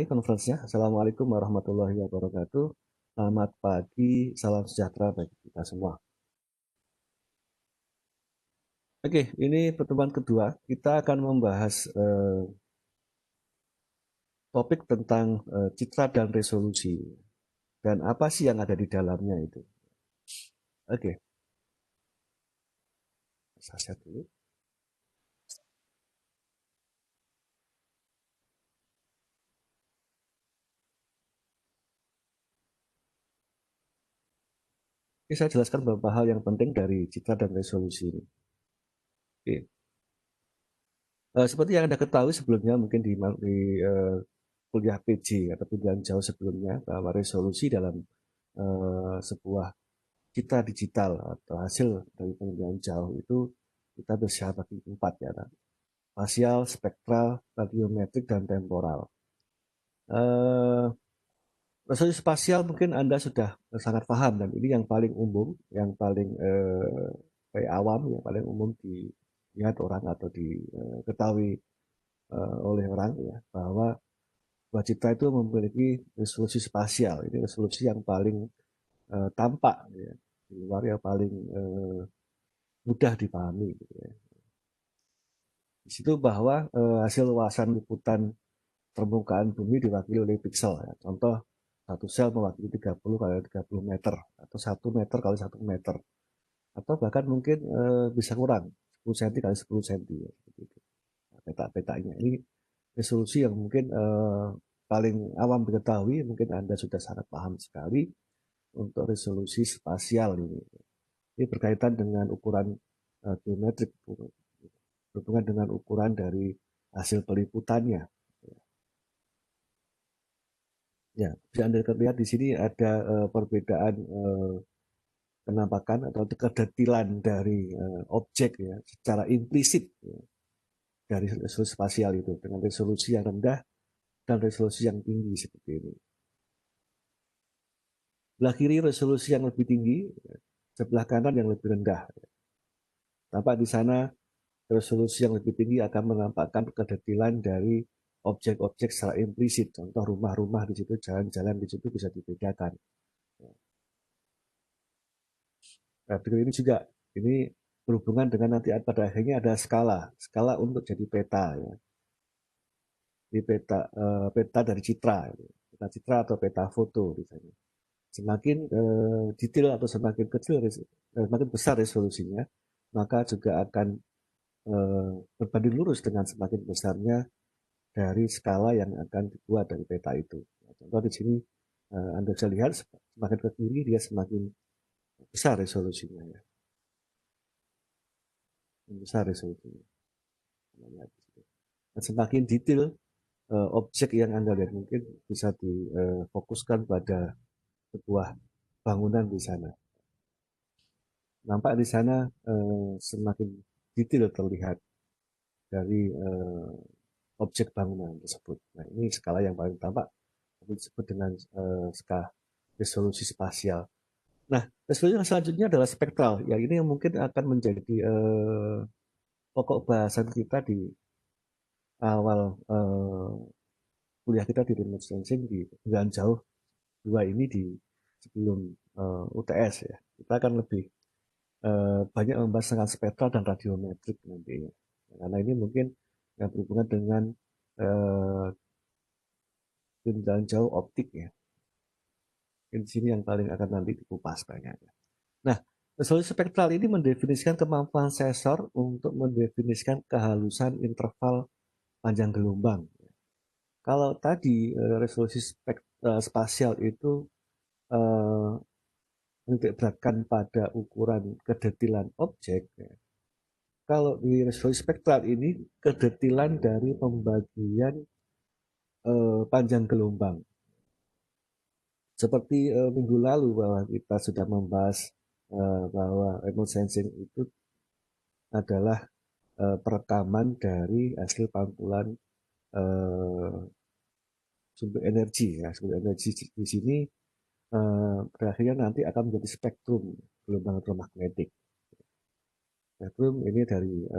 Conference-nya. Assalamualaikum warahmatullahi wabarakatuh. Selamat pagi, salam sejahtera bagi kita semua. Oke, ini pertemuan kedua. Kita akan membahas topik tentang citra dan resolusi. Dan apa sih yang ada di dalamnya itu. Oke, saya share dulu. Oke, saya jelaskan beberapa hal yang penting dari citra dan resolusi ini. Oke. Seperti yang Anda ketahui sebelumnya, mungkin di kuliah PJ atau pendidikan jauh sebelumnya, bahwa resolusi dalam sebuah citra digital atau hasil dari penelitian jauh itu kita bisa bagi 4 ya, spasial, spektral, radiometrik, dan temporal. Resolusi spasial mungkin Anda sudah sangat paham, dan ini yang paling umum, yang paling awam, yang paling umum dilihat orang atau diketahui oleh orang ya, bahwa buah citra itu memiliki resolusi spasial. Ini resolusi yang paling tampak ya, di luar yang paling mudah dipahami gitu ya. Di situ bahwa hasil luasan liputan permukaan bumi diwakili oleh piksel ya. Contoh, satu sel mewakili 30 kali 30 meter atau 1 meter kali 1 meter, atau bahkan mungkin bisa kurang 10 cm kali 10 cm ya, seperti itu. Nah, peta-petanya ini resolusi yang mungkin paling awam diketahui, mungkin Anda sudah sangat paham sekali untuk resolusi spasial ini. Ini berkaitan dengan ukuran geometrik, berhubungan dengan ukuran dari hasil peliputannya. Ya, bisa Anda lihat di sini ada perbedaan penampakan atau kedetilan dari objek ya, secara implisit ya, dari resolusi spasial itu dengan resolusi yang rendah dan resolusi yang tinggi seperti ini. Sebelah kiri resolusi yang lebih tinggi, sebelah kanan yang lebih rendah. Tampak di sana resolusi yang lebih tinggi akan menampakkan kedetilan dari objek-objek secara implisit. Contoh rumah-rumah di situ, jalan-jalan di situ bisa dibedakan. Nah, berikut ini juga, ini berhubungan dengan nanti pada akhirnya ada skala untuk jadi peta ya. Di peta dari citra, peta citra atau peta foto misalnya. Semakin detail atau semakin kecil, semakin besar resolusinya, maka juga akan berbanding lurus dengan semakin besarnya dari skala yang akan dibuat dari peta itu. Contoh di sini Anda bisa lihat semakin ke kiri dia semakin besar resolusinya ya. Besar resolusinya. Dan semakin detail objek yang Anda lihat mungkin bisa difokuskan pada sebuah bangunan di sana. Nampak di sana semakin detail terlihat dari objek bangunan tersebut. Nah, ini skala yang paling tampak disebut dengan skala resolusi spasial. Nah, resolusi yang selanjutnya adalah spektral. Ya, ini yang mungkin akan menjadi pokok bahasan kita di awal kuliah kita di remote sensing di pendidikan jauh 2 ini di sebelum UTS ya. Kita akan lebih banyak membahas tentang spektral dan radiometrik nantinya. Karena ini mungkin yang berhubungan dengan pendidikan jauh optik ya. Di sini yang paling akan nanti dikupas banyaknya. Nah, resolusi spektral ini mendefinisikan kemampuan sensor untuk mendefinisikan kehalusan interval panjang gelombang. Kalau tadi resolusi spasial itu menitikberatkan pada ukuran kedetilan objek, ya. Kalau di resolusi spektral ini kedetilan dari pembagian panjang gelombang. Seperti minggu lalu bahwa kita sudah membahas bahwa remote sensing itu adalah perekaman dari hasil pantulan sumber energi ya. Sumber energi di sini berakhirnya nanti akan menjadi spektrum gelombang elektromagnetik. Spektrum ini dari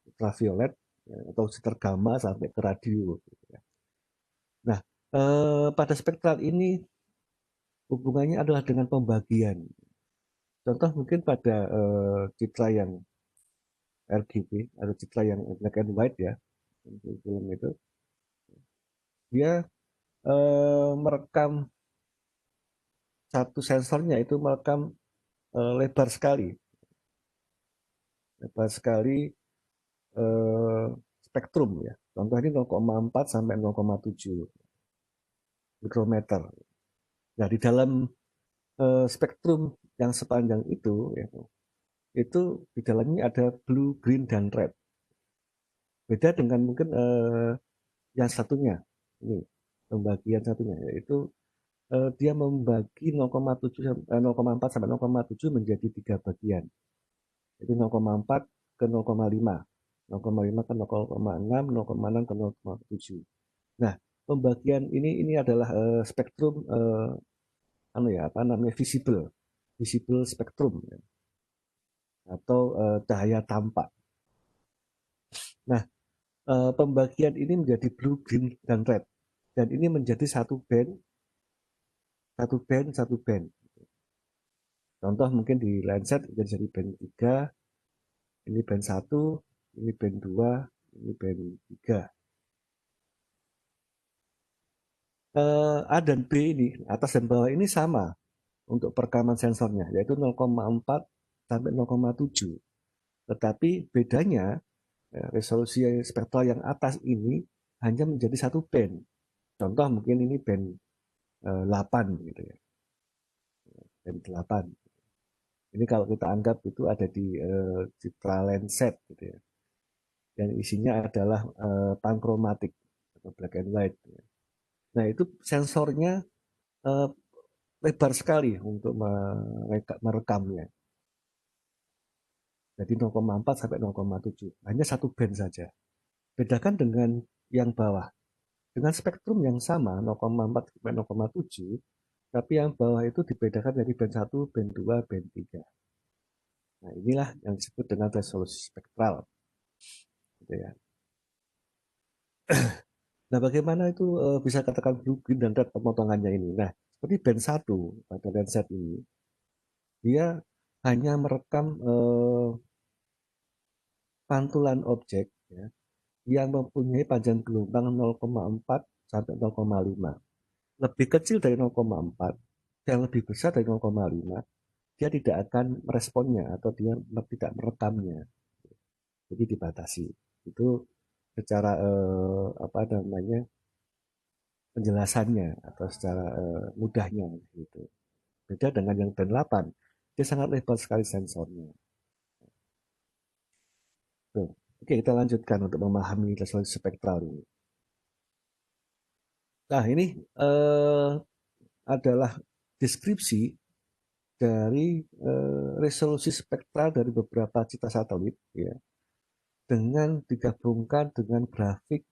ultraviolet ya, atau sinar gamma sampai ke radio. Gitu ya. Nah, Pada spektral ini hubungannya adalah dengan pembagian. Contoh mungkin pada citra yang RGB atau citra yang black and white ya, film itu dia merekam satu sensornya itu merekam lebar sekali spektrum ya. Contoh ini 0,4 sampai 0,7 mikrometer. Nah, di dalam spektrum yang sepanjang itu ya, itu di dalamnya ada blue, green, dan red. Beda dengan mungkin yang satunya, ini pembagian satunya, yaitu dia membagi 0,4 sampai 0,7 menjadi 3 bagian. Jadi 0,4 ke 0,5. 0,5 ke 0,6, 0,6 ke 0,7. Nah, pembagian ini adalah spektrum visible spektrum ya, atau cahaya tampak. Nah, pembagian ini menjadi blue, green, dan red. Dan ini menjadi satu band. Contoh mungkin di Lancet jadi band 3, ini band 1, ini band 2, ini band 3. A dan B ini, atas dan bawah ini sama untuk perekaman sensornya, yaitu 0,4 sampai 0,7. Tetapi bedanya, resolusi spektral yang atas ini hanya menjadi satu band. Contoh mungkin ini band 8 gitu ya. Band 8. Ini kalau kita anggap itu ada di citra Landsat gitu ya. Dan isinya adalah pankromatik atau black and white. Ya. Nah, itu sensornya lebar sekali untuk merekamnya. Jadi 0,4 sampai 0,7. Hanya satu band saja. Bedakan dengan yang bawah. Dengan spektrum yang sama, 0,4 sampai 0,7, tapi yang bawah itu dibedakan dari band 1, band 2, band 3. Nah, inilah yang disebut dengan resolusi spektral. Gitu ya. Nah, bagaimana itu bisa katakan blue, green, dan red pemotongannya ini? Nah, seperti band 1 pada Landsat ini, dia hanya merekam pantulan objek ya, yang mempunyai panjang gelombang 0,4 sampai 0,5. Lebih kecil dari 0,4 dan lebih besar dari 0,5, dia tidak akan meresponnya atau dia tidak merekamnya. Jadi dibatasi. Itu secara apa namanya penjelasannya atau secara mudahnya gitu. Beda dengan yang band 8, dia sangat lebar sekali sensornya. Tuh. Oke, kita lanjutkan untuk memahami resolusi spektral ini. Nah, ini adalah deskripsi dari resolusi spektral dari beberapa citra satelit ya, dengan digabungkan dengan grafik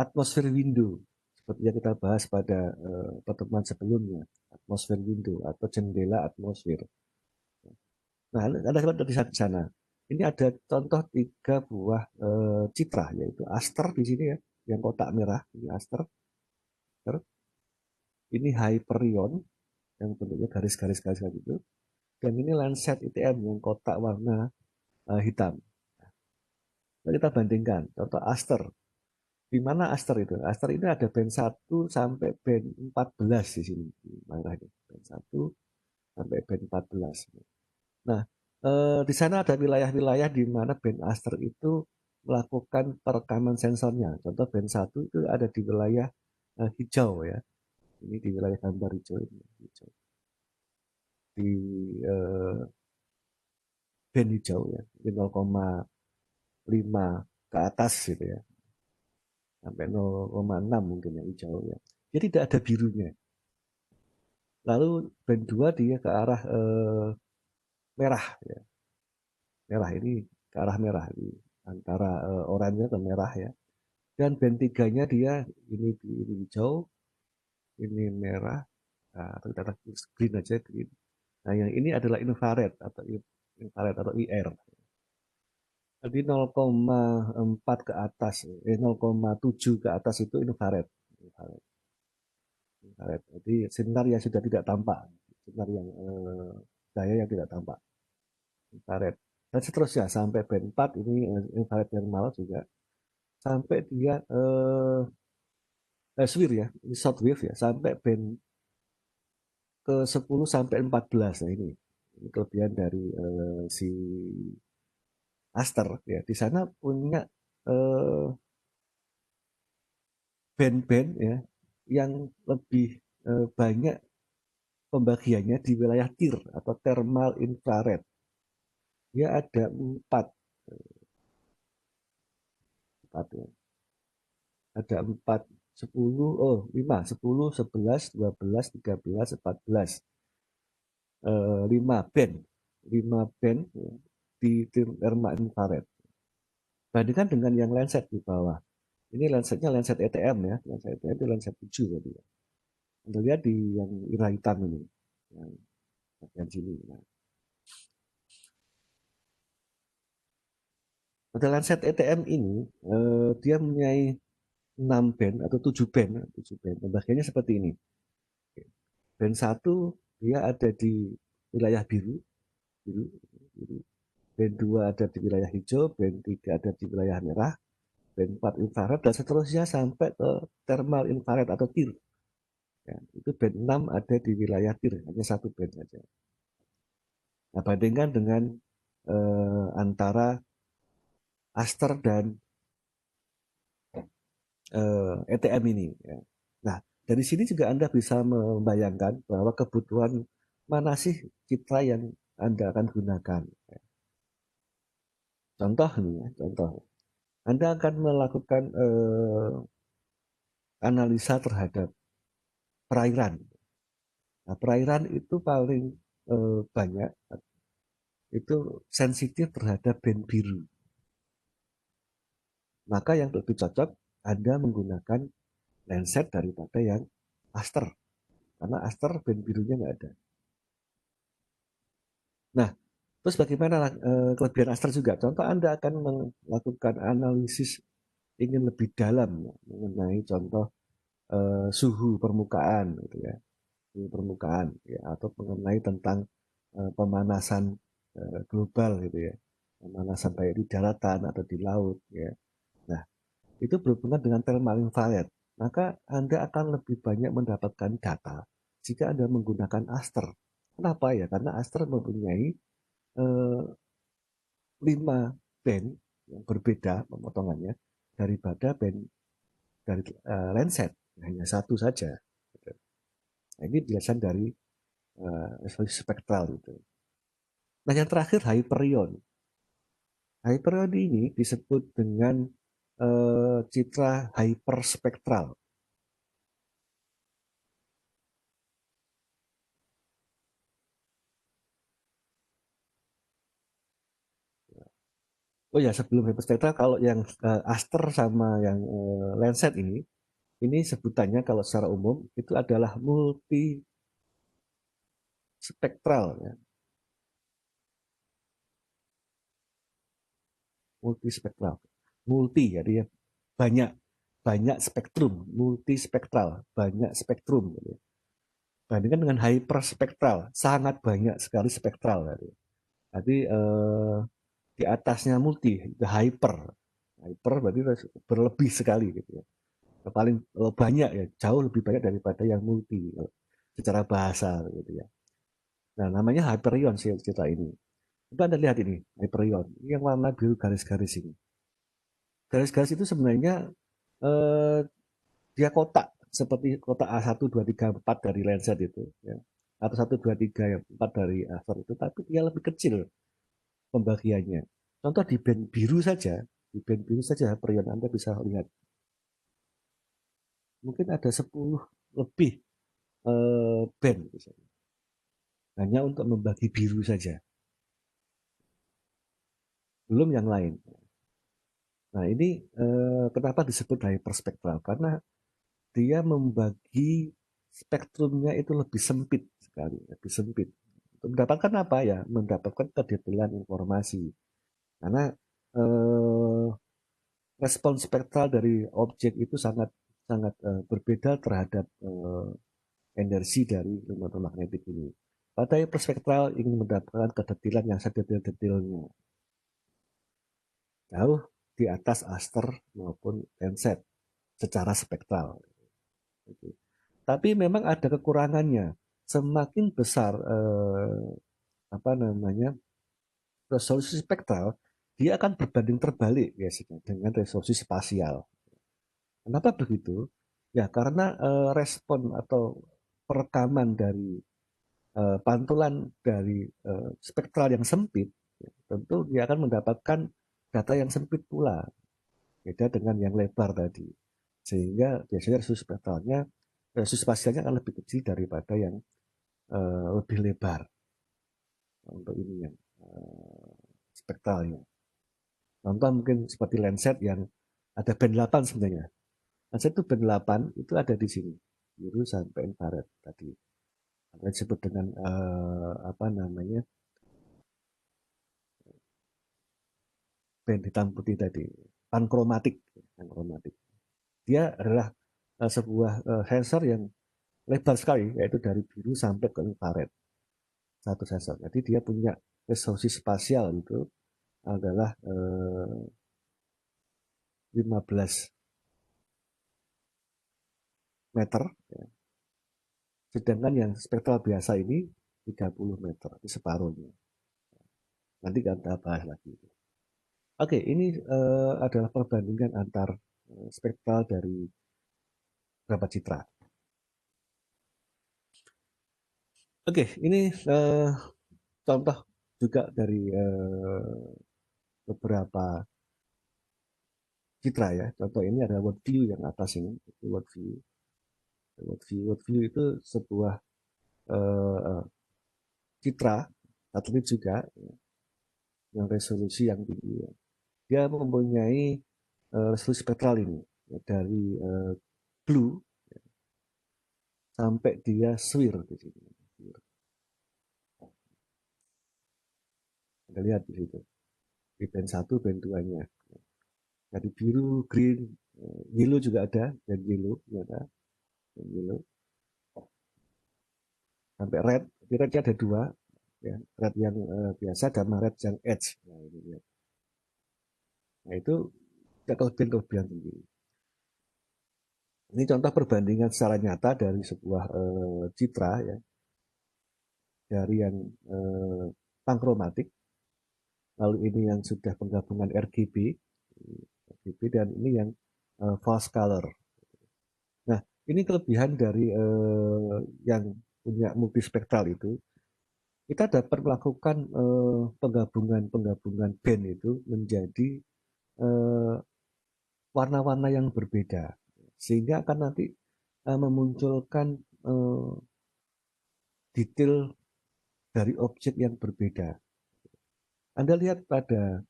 atmosfer window seperti yang kita bahas pada pertemuan sebelumnya, atmosfer window atau jendela atmosfer. Nah, Anda lihat dari sana. Ini ada contoh 3 buah citra, yaitu aster di sini ya, yang kotak merah, ini aster. Ini Hyperion, yang bentuknya garis-garis itu. Dan ini Landsat ITM yang kotak warna hitam. Nah, kita bandingkan, contoh aster. Di mana aster itu? Aster ini ada band 1 sampai band 14 di sini. Band 1 sampai band 14. Nah, di sana ada wilayah-wilayah di mana band aster itu melakukan perekaman sensornya. Contoh band 1 itu ada di wilayah hijau ya. Ini di wilayah gambar hijau ini. Hijau. Di band hijau ya. Di 0,5 ke atas gitu ya. Sampai 0,6 mungkin yang hijau ya. Jadi tidak ada birunya. Lalu band 2 dia ke arah merah ya. Merah ini ke arah merah di antara oranye ke merah ya. Dan band 3-nya dia ini hijau, ini merah, nah, atau kita green aja green. Nah, yang ini adalah infrared atau IR. Jadi 0,4 ke atas, 0,7 ke atas itu infrared. infrared. Jadi sinar yang sudah tidak tampak, sinar yang cahaya yang tidak tampak, infrared. Dan seterusnya sampai band 4 ini infrared yang malah juga sampai dia SWIR ya, ini short wave ya, sampai band ke 10 sampai 14. Nah ini kelebihan dari si Aster ya. Di sana punya band-band ya yang lebih banyak pembagiannya di wilayah TIR atau thermal infrared. Dia ada 4 ya. Ada 4, 10, 5, 10, 11, 12, 13, 14. 5 band. 5 band ya, di thermal infrared. Bandingkan dengan yang Landsat di bawah. Ini Landsatnya Landsat ETM ya. Landsat ETM itu Landsat 7 tadi ya. Anda lihat di yang irah hitam ini. Yang bagian sini. Nah, pada Landsat ETM ini, dia mempunyai 6 band atau 7 band. 7 band. Pembagiannya seperti ini. Band 1 dia ada di wilayah biru. Biru, biru. Band 2 ada di wilayah hijau. Band 3 ada di wilayah merah. Band 4 infrared. Dan seterusnya sampai ke thermal infrared atau TIR. Ya, itu band 6 ada di wilayah TIR. Hanya 1 band saja. Nah, bandingkan dengan antara Aster dan ETM ini. Ya. Nah, dari sini juga Anda bisa membayangkan bahwa kebutuhan mana sih citra yang Anda akan gunakan. Ya. Contoh nih, ya, contoh. Anda akan melakukan analisa terhadap perairan. Nah, perairan itu paling banyak itu sensitif terhadap band biru. Maka yang lebih cocok Anda menggunakan Landsat daripada yang Aster. Karena Aster band birunya nggak ada. Nah, terus bagaimana kelebihan Aster juga? Contoh Anda akan melakukan analisis ingin lebih dalam ya, mengenai contoh suhu permukaan, gitu ya, suhu permukaan, ya, atau mengenai tentang pemanasan global, gitu ya, pemanasan baik di daratan atau di laut, ya. Nah, itu berhubungan dengan thermal infrared. Maka Anda akan lebih banyak mendapatkan data jika Anda menggunakan Aster. Kenapa ya? Karena Aster mempunyai 5 band yang berbeda pemotongannya daripada band dari Landsat, hanya 1 saja. Nah, ini penjelasan dari resolusi spektral itu. Nah, yang terakhir Hyperion. Hyperion ini disebut dengan citra hyperspektral. Oh ya, sebelum hyperspektral, kalau yang Aster sama yang Landsat ini sebutannya kalau secara umum itu adalah multi spektral ya. Multi spektral. Multi jadi ya banyak banyak spektrum, multi spektral, banyak spektrum gitu. Bandingkan dengan hyperspektral, sangat banyak sekali spektral gitu. Jadi di atasnya multi, hyper. Hyper berarti berlebih sekali gitu ya. Paling banyak ya, jauh lebih banyak daripada yang multi secara bahasa gitu ya. Nah, namanya Hyperion sih cerita ini. Coba Anda lihat ini, Hyperion. Ini yang warna biru garis-garis ini. Garis-garis itu sebenarnya eh, dia kotak seperti kotak A1, 2, 3, 4 dari Landsat itu ya. Atau 1, 2, 3, 4 dari Aster itu, tapi dia lebih kecil pembagiannya. Contoh di band biru saja, di band biru saja Hyperion Anda bisa lihat. Mungkin ada 10 lebih band misalnya. Hanya untuk membagi biru saja. Belum yang lain. Nah, ini kenapa disebut hyperspektral? Karena dia membagi spektrumnya itu lebih sempit sekali, lebih sempit. Mendapatkan apa ya? Mendapatkan kedetailan informasi. Karena respon spektral dari objek itu sangat sangat berbeda terhadap energi dari elektromagnetik ini. Pada hiperspektral ingin mendapatkan kedetilan yang sedetil-detilnya, jauh di atas Aster maupun Landsat secara spektral. Tapi memang ada kekurangannya. Semakin besar resolusi spektral, dia akan berbanding terbalik biasanya dengan resolusi spasial. Kenapa begitu? Ya karena respon atau perekaman dari pantulan dari spektral yang sempit, ya, tentu dia akan mendapatkan data yang sempit pula, beda dengan yang lebar tadi. Sehingga biasanya resolusi spasialnya akan lebih kecil daripada yang lebih lebar untuk ini yang spektralnya. Contoh mungkin seperti Landsat yang ada band 8 sebenarnya. Landsat itu band 8 itu ada di sini, biru sampai infrared tadi. Ada disebut dengan band hitam putih tadi, pankromatik. Dia adalah sebuah sensor yang lebar sekali, yaitu dari biru sampai ke infrared. Satu sensor. Jadi dia punya resolusi spasial itu adalah 15 meter, ya. Sedangkan yang spektral biasa ini 30 meter, itu separuhnya. Nanti kita bahas lagi. Oke, ini adalah perbandingan antar spektral dari beberapa citra. Oke, ini contoh juga dari beberapa citra ya. Contoh ini adalah world view yang atas ini, world view. World view itu sebuah citra satelit juga yang resolusi yang tinggi. Ya. Dia mempunyai resolusi spektral ini ya, dari blue ya, sampai dia swir di sini. Anda lihat di situ. Di band 1, band 2-nya. Dari biru, green, yellow juga ada, dan yellow, dan yellow. Sampai red, di rednya ada dua, ya, red yang biasa dan red yang edge. Nah, ini lihat. Nah itu kelebihan sendiri. Ini contoh perbandingan secara nyata dari sebuah citra ya, dari yang pankromatik, lalu ini yang sudah penggabungan RGB dan ini yang false color. Nah, ini kelebihan dari yang punya multispektral itu. Kita dapat melakukan penggabungan band itu menjadi warna-warna yang berbeda, sehingga akan nanti memunculkan detail dari objek yang berbeda. Anda lihat pada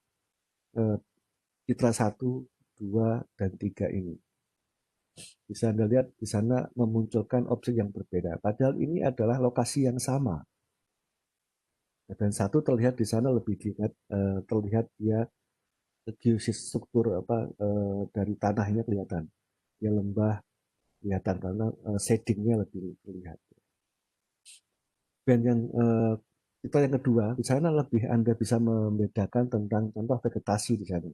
citra 1, 2, dan 3 ini. Bisa Anda lihat di sana memunculkan objek yang berbeda. Padahal ini adalah lokasi yang sama. Dan satu terlihat di sana lebih terlihat dia geostruktur dari tanahnya kelihatan. Dia lembah kelihatan karena shadingnya lebih terlihat. Dan yang kita yang kedua, di sana lebih Anda bisa membedakan tentang contoh vegetasi di sana.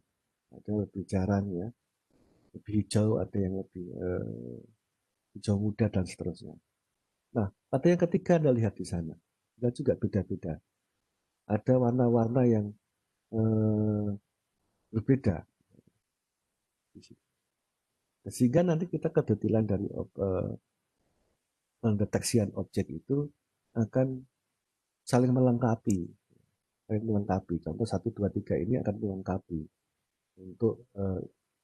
Ada yang lebih jarang ya, lebih hijau, ada yang lebih hijau muda dan seterusnya. Nah, ada yang ketiga Anda lihat di sana, dan juga beda-beda. Ada warna-warna yang berbeda. Sehingga nanti kita kedetilan dari pendeteksian objek itu akan saling melengkapi. Contoh 1, 2, 3 ini akan melengkapi untuk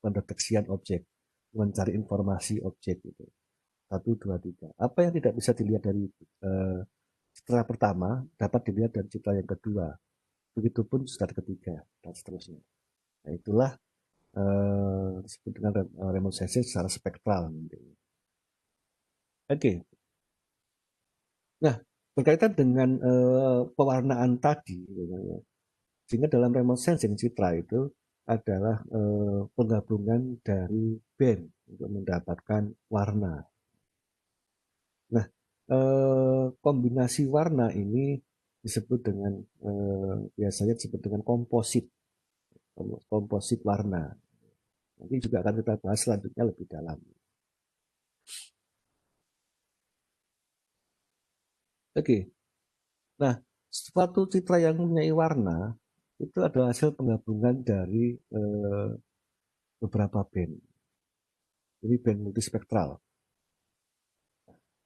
pendeteksian objek, mencari informasi objek itu. 1, 2, 3. Apa yang tidak bisa dilihat dari citra pertama dapat dilihat dari citra yang kedua. Begitupun citra ketiga dan seterusnya. Nah, itulah disebut dengan remote sensing secara spektral. Oke. Nah, berkaitan dengan pewarnaan tadi, sehingga dalam remote sensing citra itu adalah penggabungan dari band untuk mendapatkan warna. Nah, kombinasi warna ini disebut dengan biasanya disebut dengan komposit warna. Nanti juga akan kita bahas selanjutnya lebih dalam. Oke, nah suatu citra yang mempunyai warna itu adalah hasil penggabungan dari beberapa band. Jadi band multispektral,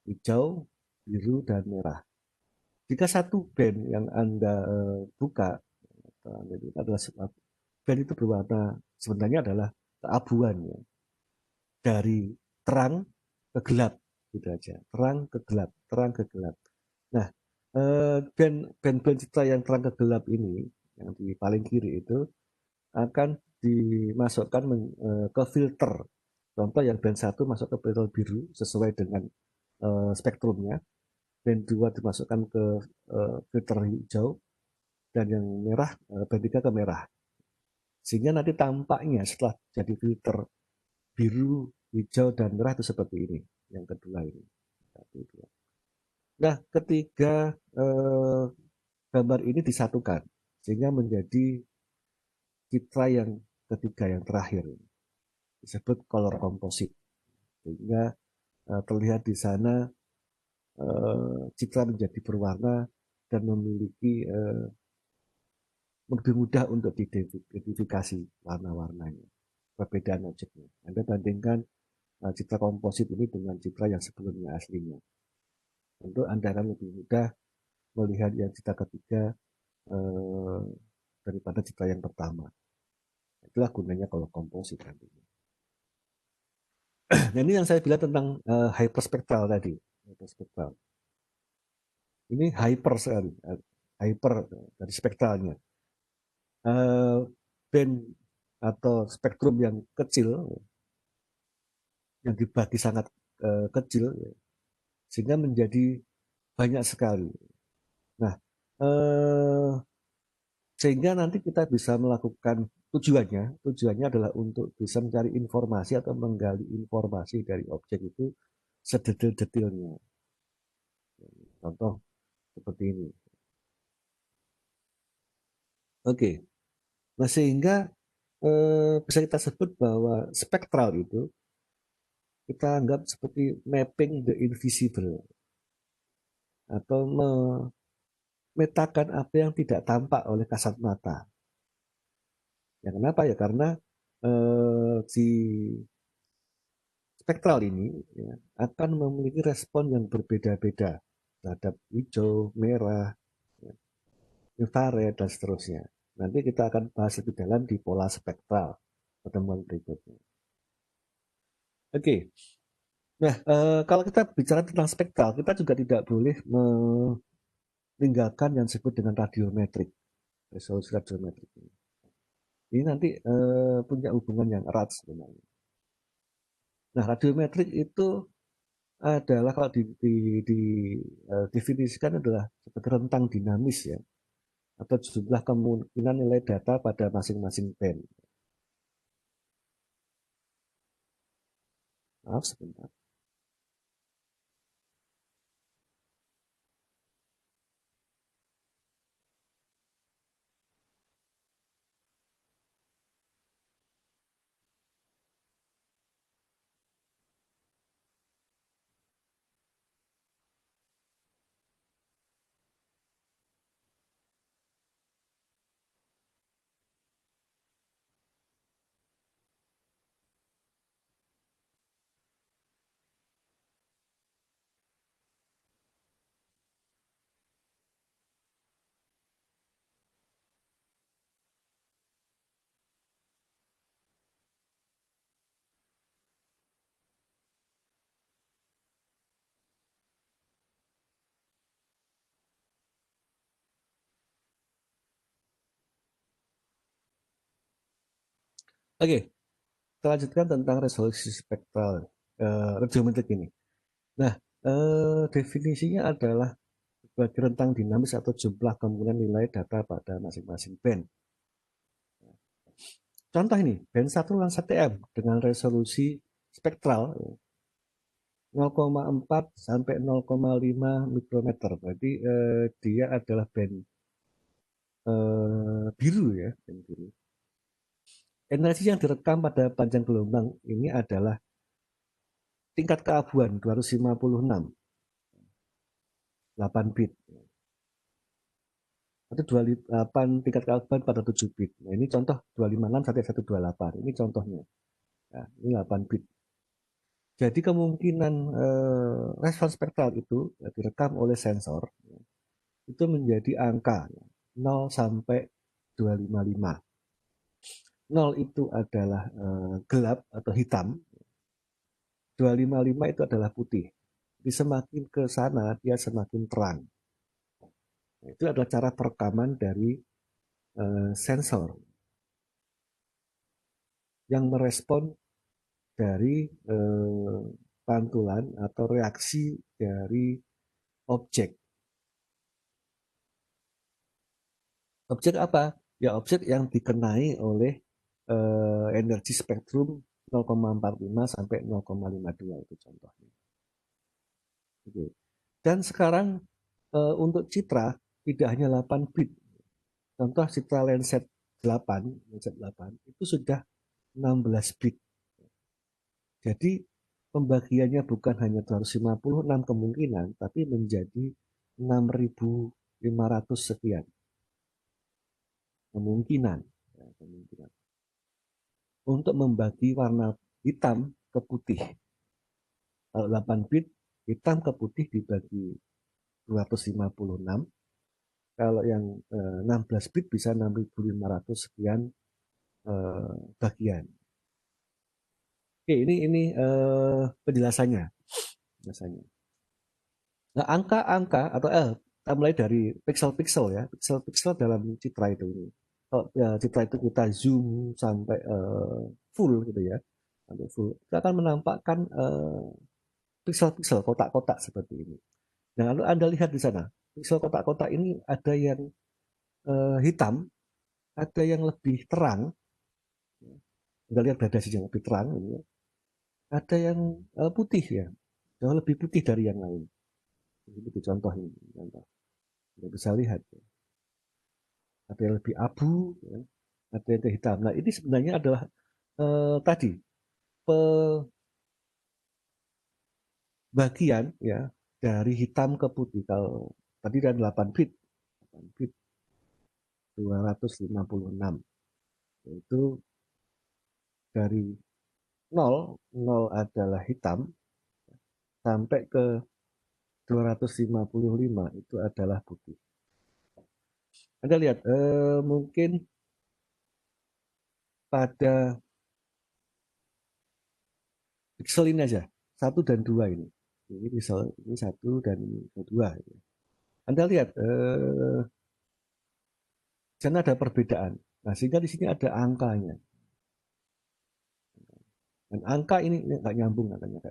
hijau, biru, dan merah. Jika satu band yang Anda buka, itu adalah band itu berwarna sebenarnya adalah keabuan ya. Dari terang ke gelap gitu aja, terang ke gelap, terang ke gelap. Nah, band citra yang terang ke gelap ini yang di paling kiri itu akan dimasukkan ke filter. Contoh yang band 1 masuk ke filter biru sesuai dengan spektrumnya, band 2 dimasukkan ke filter hijau, dan yang merah band 3 ke merah. Sehingga nanti tampaknya setelah jadi filter biru, hijau, dan merah itu seperti ini. Yang kedua ini. Nah, ketiga gambar ini disatukan sehingga menjadi citra yang ketiga yang terakhir. Disebut color composite. Sehingga terlihat di sana citra menjadi berwarna dan memiliki lebih mudah untuk diidentifikasi warna-warnanya, perbedaan objeknya. Anda bandingkan citra komposit ini dengan citra yang sebelumnya aslinya. Tentu Anda akan lebih mudah melihat yang citra ketiga daripada citra yang pertama. Itulah gunanya kalau komposit nantinya. Nah, ini yang saya bilang tentang hyperspektral tadi. Hyperspektral. Ini hyper sekali, hyper dari spektralnya. Band atau spektrum yang kecil, yang dibagi sangat kecil, sehingga menjadi banyak sekali. Nah, sehingga nanti kita bisa melakukan tujuannya adalah untuk bisa mencari informasi atau menggali informasi dari objek itu sedetail-detailnya. Contoh seperti ini. Oke, nah sehingga bisa kita sebut bahwa spektral itu kita anggap seperti mapping the invisible atau memetakan apa yang tidak tampak oleh kasat mata. Ya kenapa ya? Karena si spektral ini ya, akan memiliki respon yang berbeda-beda terhadap hijau, merah, ya, infrared, dan seterusnya. Nanti kita akan bahas lebih dalam di pola spektral pertemuan berikutnya. Oke, nah kalau kita bicara tentang spektral, kita juga tidak boleh meninggalkan yang disebut dengan radiometrik, resolusi radiometrik. Ini nanti punya hubungan yang erat sebenarnya. Nah, radiometrik itu adalah kalau definisikan adalah sebagai rentang dinamis ya, atau jumlah kemungkinan nilai data pada masing-masing band. Maaf sebentar. Oke, kita lanjutkan tentang resolusi spektral radiometrik ini. Nah, definisinya adalah sebagai rentang dinamis atau jumlah kemungkinan nilai data pada masing-masing band. Contoh ini, band 1 dan 1M dengan resolusi spektral 0,4 sampai 0,5 mikrometer. Berarti dia adalah band biru ya, band biru. Energi yang direkam pada panjang gelombang ini adalah tingkat keabuan 256, 8 bit. Atau 28 tingkat keabuan pada 7 bit. Nah, ini contoh 256 sampai 128. Ini contohnya. Nah, ini 8 bit. Jadi kemungkinan respons spektral itu direkam oleh sensor itu menjadi angka 0 sampai 255. 0 itu adalah gelap atau hitam. 255 itu adalah putih. Jadi semakin ke sana dia semakin terang. Nah, itu adalah cara perekaman dari sensor yang merespon dari pantulan atau reaksi dari objek. Objek apa? Ya objek yang dikenai oleh energi spektrum 0,45 sampai 0,52 itu contohnya. Oke. Dan sekarang untuk citra tidak hanya 8 bit. Contoh citra Landsat 8, Landsat 8 itu sudah 16 bit. Jadi pembagiannya bukan hanya 256 kemungkinan, tapi menjadi 6.500 sekian kemungkinan. Ya, kemungkinan. Untuk membagi warna hitam ke putih. Kalau 8 bit, hitam ke putih dibagi 256. Kalau yang 16 bit bisa 6.500 sekian bagian. Oke, ini penjelasannya. Nah, angka-angka atau kita mulai dari pixel-pixel ya, pixel-pixel dalam citra itu ini. Kalau ya, citra itu kita zoom sampai full gitu ya, sampai full, kita akan menampakkan pixel-pixel, kotak-kotak seperti ini. Nah, lalu Anda lihat di sana, pixel kotak-kotak ini ada yang hitam, ada yang lebih terang. Anda lihat gradasinya lebih terang, ini ya. Ada yang putih ya, jauh lebih putih dari yang lain. Ini contoh ini, contoh. Anda bisa lihat. Ya. Ada yang lebih abu, ya. Ada yang hitam. Nah, ini sebenarnya adalah tadi bagian ya dari hitam ke putih. Kalau tadi ada 8 bit, 8 bit 256. Itu dari 0, 0 adalah hitam sampai ke 255 itu adalah putih. Anda lihat mungkin pada pixel ini aja, 1 dan 2 ini. Ini misal ini 1 dan ini 2. Anda lihat sana ada perbedaan. Nah, sehingga di sini ada angkanya. Dan angka ini nggak nyambung katanya.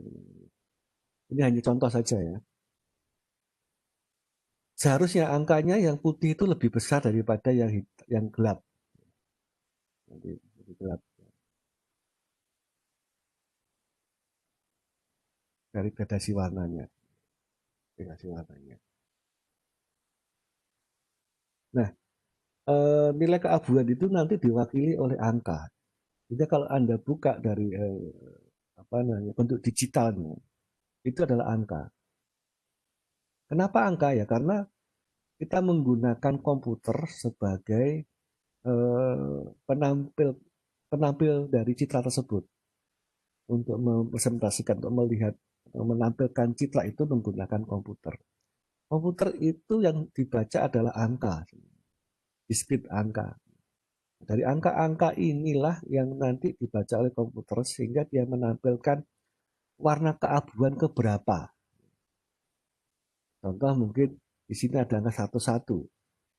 Ini hanya contoh saja ya. Seharusnya angkanya yang putih itu lebih besar daripada yang gelap. Lebih gelap. Dari gradasi warnanya. Gradasi warnanya. Nah, nilai keabuan itu nanti diwakili oleh angka. Jadi kalau Anda buka dari bentuk digitalnya, itu adalah angka. Kenapa angka ya? Karena kita menggunakan komputer sebagai penampil dari citra tersebut untuk mempresentasikan, untuk melihat, menampilkan citra itu menggunakan komputer. Komputer itu yang dibaca adalah angka, discrete angka. Dari angka-angka inilah yang nanti dibaca oleh komputer sehingga dia menampilkan warna keabuan keberapa. Contoh mungkin di sini ada angka 11.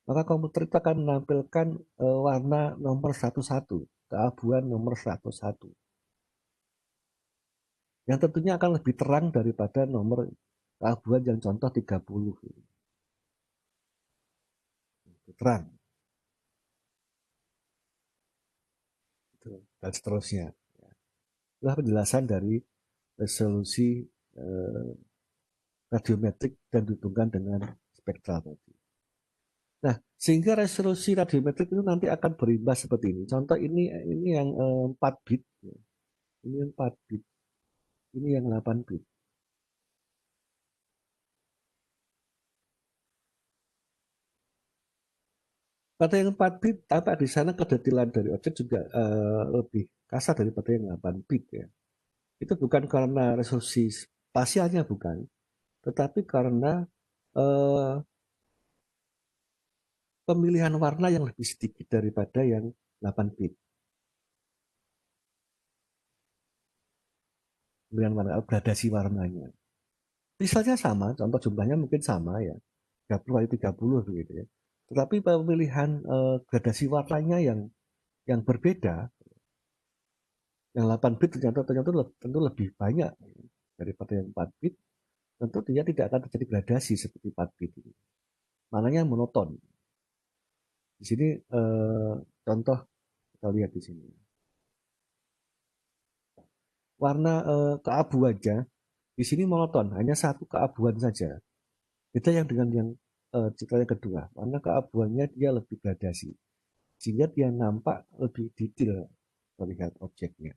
Maka komputer itu akan menampilkan warna nomor 11, keabuan nomor 101. Yang tentunya akan lebih terang daripada nomor keabuan yang contoh 30. Terang. dan seterusnya. Itulah penjelasan dari resolusi radiometrik dan dihubungkan dengan spektral tadi. Nah, sehingga resolusi radiometrik itu nanti akan berimbas seperti ini. Contoh ini yang 4 bit, ini yang 4 bit, ini yang 8 bit. Pada yang 4 bit, tampak di sana kedetilan dari objek juga lebih kasar daripada yang 8 bit ya. Itu bukan karena resolusi spasialnya bukan, tetapi karena eh, pemilihan warna yang lebih sedikit daripada yang 8 bit. Pemilihan warna, gradasi warnanya. Misalnya sama, contoh jumlahnya mungkin sama ya, 30 kali 30 begitu ya. Tetapi pemilihan gradasi warnanya yang berbeda, yang 8 bit tentu lebih banyak daripada yang 4 bit, tentu dia tidak akan terjadi gradasi seperti 4 bit ini. Mananya monoton. Di sini contoh kita lihat di sini. Warna keabu aja, di sini monoton, hanya satu keabuan saja. Beda yang dengan yang citra yang kedua, warna keabuannya dia lebih gradasi, sehingga dia nampak lebih detail terlihat objeknya.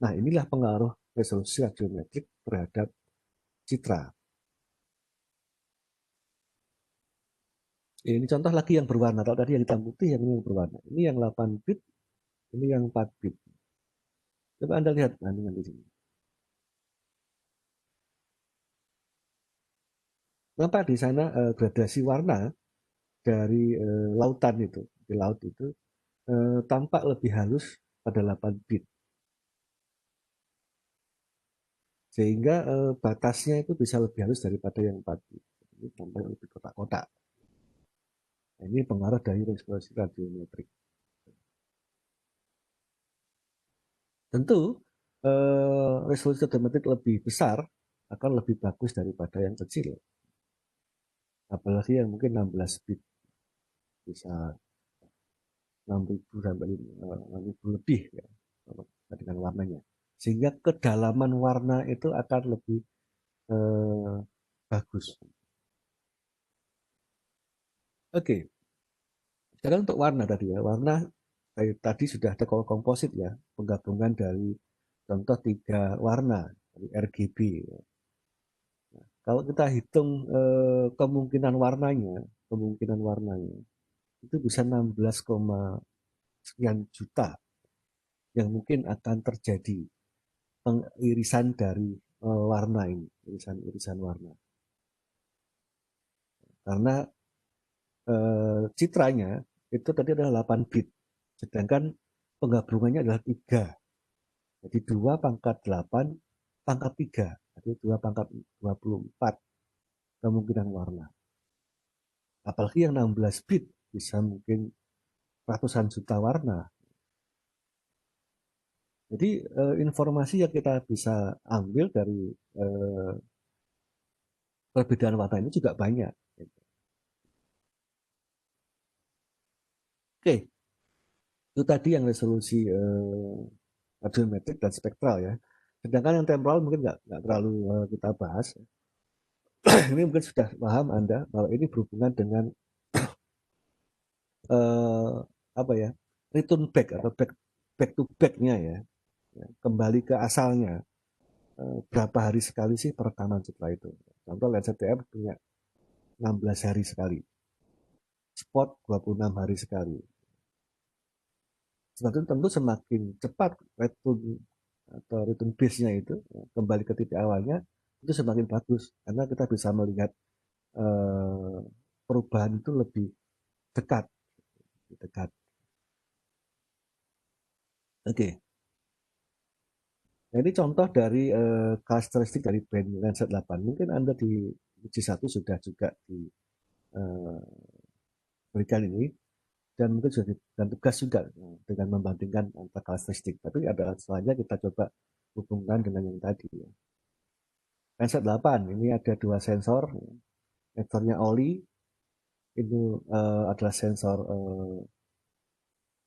Nah, inilah pengaruh resolusi radiometrik terhadap citra. Ini contoh lagi yang berwarna. Kalau tadi yang hitam putih, yang ini yang berwarna. Ini yang 8 bit, ini yang 4 bit. Coba Anda lihat bandingan di sini. Nampak di sana gradasi warna dari lautan itu, di laut itu tampak lebih halus pada 8 bit. Sehingga batasnya itu bisa lebih halus daripada yang 4 bit. Ini tampak lebih kotak-kotak. Nah, ini pengaruh dari resolusi radiometrik. Tentu resolusi radiometrik lebih besar akan lebih bagus daripada yang kecil. Apalagi yang mungkin 16 bit bisa 6.000 sampai 6.000 lebih ya dengan warnanya. Sehingga kedalaman warna itu akan lebih bagus. Oke, sekarang untuk warna tadi ya. Warna tadi sudah ada komposit ya, penggabungan dari contoh 3 warna dari RGB. Nah, kalau kita hitung kemungkinan warnanya itu bisa 16, sekian juta yang mungkin akan terjadi pengirisan dari warna ini, irisan warna. Karena citranya itu tadi adalah 8 bit, sedangkan penggabungannya adalah 3. Jadi 2 pangkat 8 pangkat 3, jadi 2 pangkat 24 kemungkinan warna. Apalagi yang 16 bit bisa mungkin ratusan juta warna. Jadi informasi yang kita bisa ambil dari perbedaan warna ini juga banyak. Oke, itu tadi yang resolusi radiometrik dan spektral ya. Sedangkan yang temporal mungkin nggak terlalu kita bahas. Ini mungkin sudah paham Anda bahwa ini berhubungan dengan apa ya, return back atau back to back-nya ya, kembali ke asalnya. Berapa hari sekali sih perekaman citra itu? Contoh lensa TF punya 16 hari sekali, spot 26 hari sekali. Sebab itu tentu semakin cepat return atau return base-nya itu kembali ke titik awalnya itu semakin bagus karena kita bisa melihat perubahan itu lebih dekat, dekat. Oke. Nah, ini contoh dari karakteristik dari band Lensa 8. Mungkin Anda di uji 1 sudah juga diberikan ini dan mungkin sudah dan tugas juga dengan membandingkan antara karakteristik. Tapi ada selanjutnya kita coba hubungkan dengan yang tadi. Ya. Lensa 8 ini ada 2 sensor, sensornya oli itu adalah sensor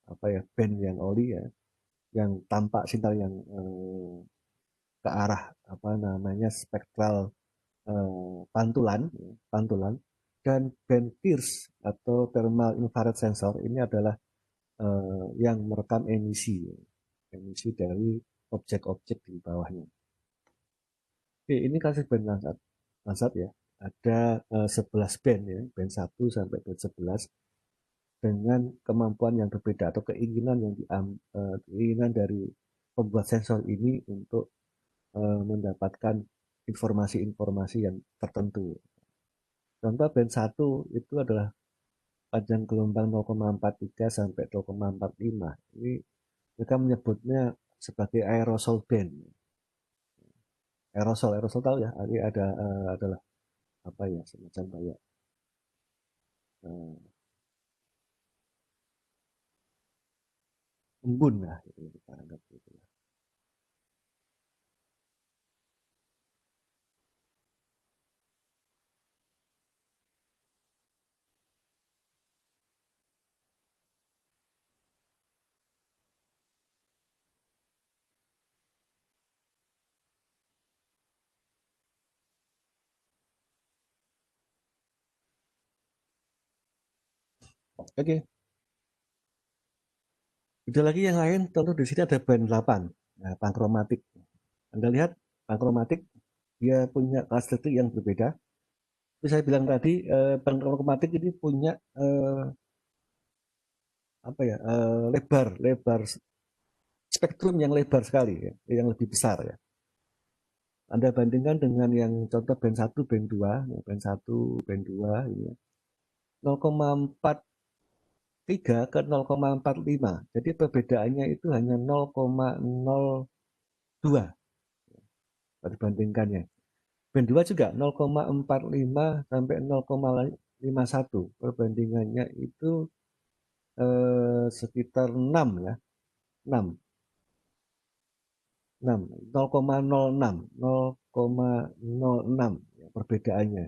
apa ya band yang oli ya. yang tampak sinyal yang ke arah apa namanya spektral pantulan, pantulan, dan band Pierce atau thermal infrared sensor ini adalah yang merekam emisi dari objek-objek di bawahnya. Oke, ini kasih band Landsat ya. Ada 11 band ya, band 1 sampai band 11 dengan kemampuan yang berbeda atau keinginan yang keinginan dari pembuat sensor ini untuk mendapatkan informasi-informasi yang tertentu. Contoh band 1 itu adalah panjang gelombang 0,43 sampai 0,45. Ini mereka menyebutnya sebagai aerosol band. Aerosol tahu ya? Ini adalah apa ya, semacam kayak embun lah, gitu, kita anggap gitu. Oke, ada lagi yang lain. Tentu di sini ada band 8, nah, pankromatik. Anda lihat pankromatik dia punya karakteristik yang berbeda. Seperti saya bilang tadi, pankromatik ini punya apa ya, lebar lebar spektrum yang lebar sekali ya, yang lebih besar ya. Anda bandingkan dengan yang contoh band 1, band 2, ya, band 1, band 2 ini ya. 0,43 ke 0,45. Jadi perbedaannya itu hanya 0,02 perbandingannya. Band 2 juga 0,45 sampai 0,51. Perbandingannya itu sekitar 6 ya. 6. 6, 0,06, 0,06 ya, perbedaannya.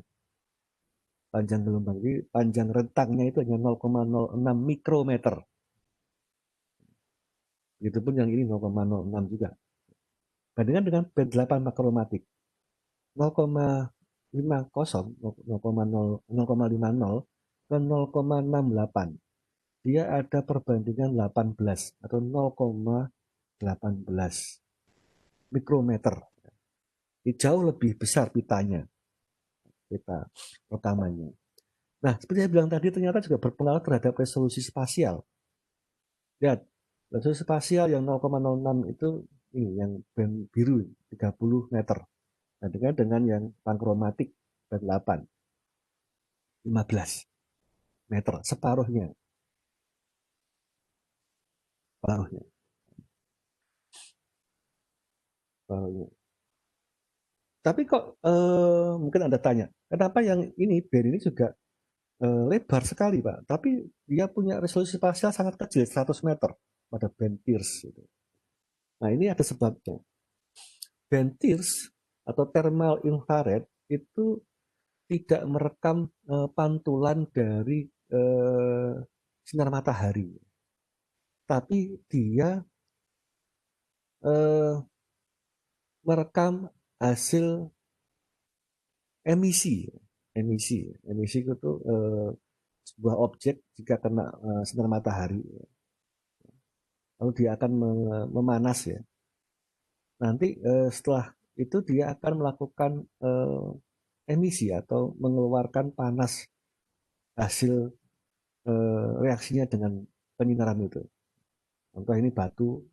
Panjang gelombang ini, panjang rentangnya itu hanya 0,06 mikrometer. Itu pun yang ini 0,06 juga. Bandingkan dengan band 8 makromatik 0,50, 0,50 ke 0,68. Dia ada perbandingan 18 atau 0,18 mikrometer. Jauh lebih besar pitanya, pita rekamannya. Nah, seperti saya bilang tadi, ternyata juga berpengaruh terhadap resolusi spasial. Lihat, resolusi spasial yang 0,06 itu ini yang band biru 30 meter. Bandingkan dengan yang pankromatik band 8 15 meter, separuhnya. Separuhnya. Separuhnya. Tapi kok mungkin Anda tanya, kenapa yang ini band ini juga lebar sekali, Pak. Tapi dia punya resolusi spasial sangat kecil, 100 meter pada band Pierce. Gitu. Nah, ini ada sebabnya. Band Pierce atau thermal infrared itu tidak merekam pantulan dari sinar matahari. Tapi dia merekam hasil emisi. Emisi itu sebuah objek jika kena sinar matahari, lalu dia akan memanas ya. Nanti setelah itu dia akan melakukan emisi atau mengeluarkan panas hasil reaksinya dengan penyinaran itu. Contoh ini batu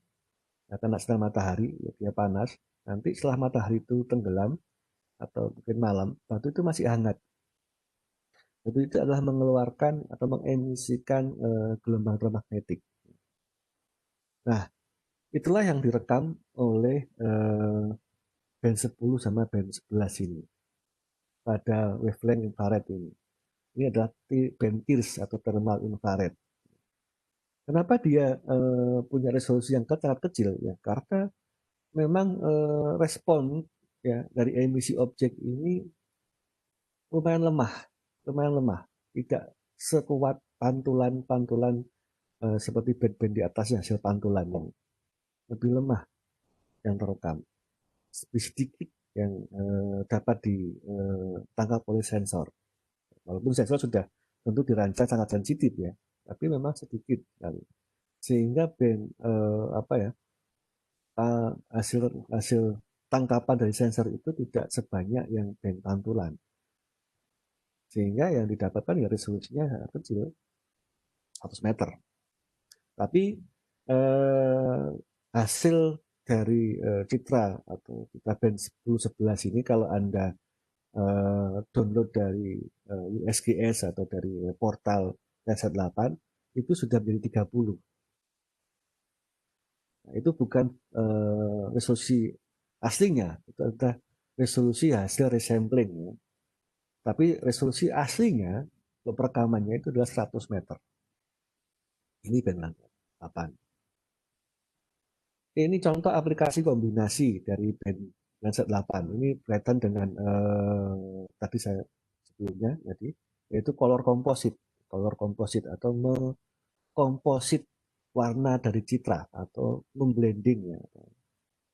yang kena sinar matahari, ya dia panas. Nanti setelah matahari itu tenggelam atau mungkin malam, batu itu masih hangat. Batu itu adalah mengeluarkan atau mengemisikan gelombang elektromagnetik. Nah, itulah yang direkam oleh band 10 sama band 11 ini pada wavelength infrared ini. Ini adalah band Pierce atau thermal infrared. Kenapa dia punya resolusi yang sangat kecil? Ya, karena memang respon ya dari emisi objek ini lumayan lemah, tidak sekuat pantulan-pantulan seperti band-band di atasnya hasil pantulan. lebih lemah yang terekam, lebih sedikit yang dapat ditangkap oleh sensor. Walaupun sensor sudah tentu dirancang sangat sensitif ya, tapi memang sedikit sekali. Sehingga band apa ya hasil hasil tangkapan dari sensor itu tidak sebanyak yang band pantulan. Sehingga yang didapatkan ya resolusinya sangat kecil, 100 meter. Tapi hasil dari citra atau citra band 1011 ini kalau Anda download dari USGS atau dari portal Reset 8 itu sudah menjadi 30. Nah, itu bukan resolusi aslinya, itu adalah resolusi hasil resampling. Ya. Tapi resolusi aslinya, perekamannya itu adalah 100 meter. Ini band 8. Ini contoh aplikasi kombinasi dari band Lancet 8. Ini berkaitan dengan tadi saya sebelumnya tadi yaitu color komposit atau mengkomposit warna dari citra atau memblending ya,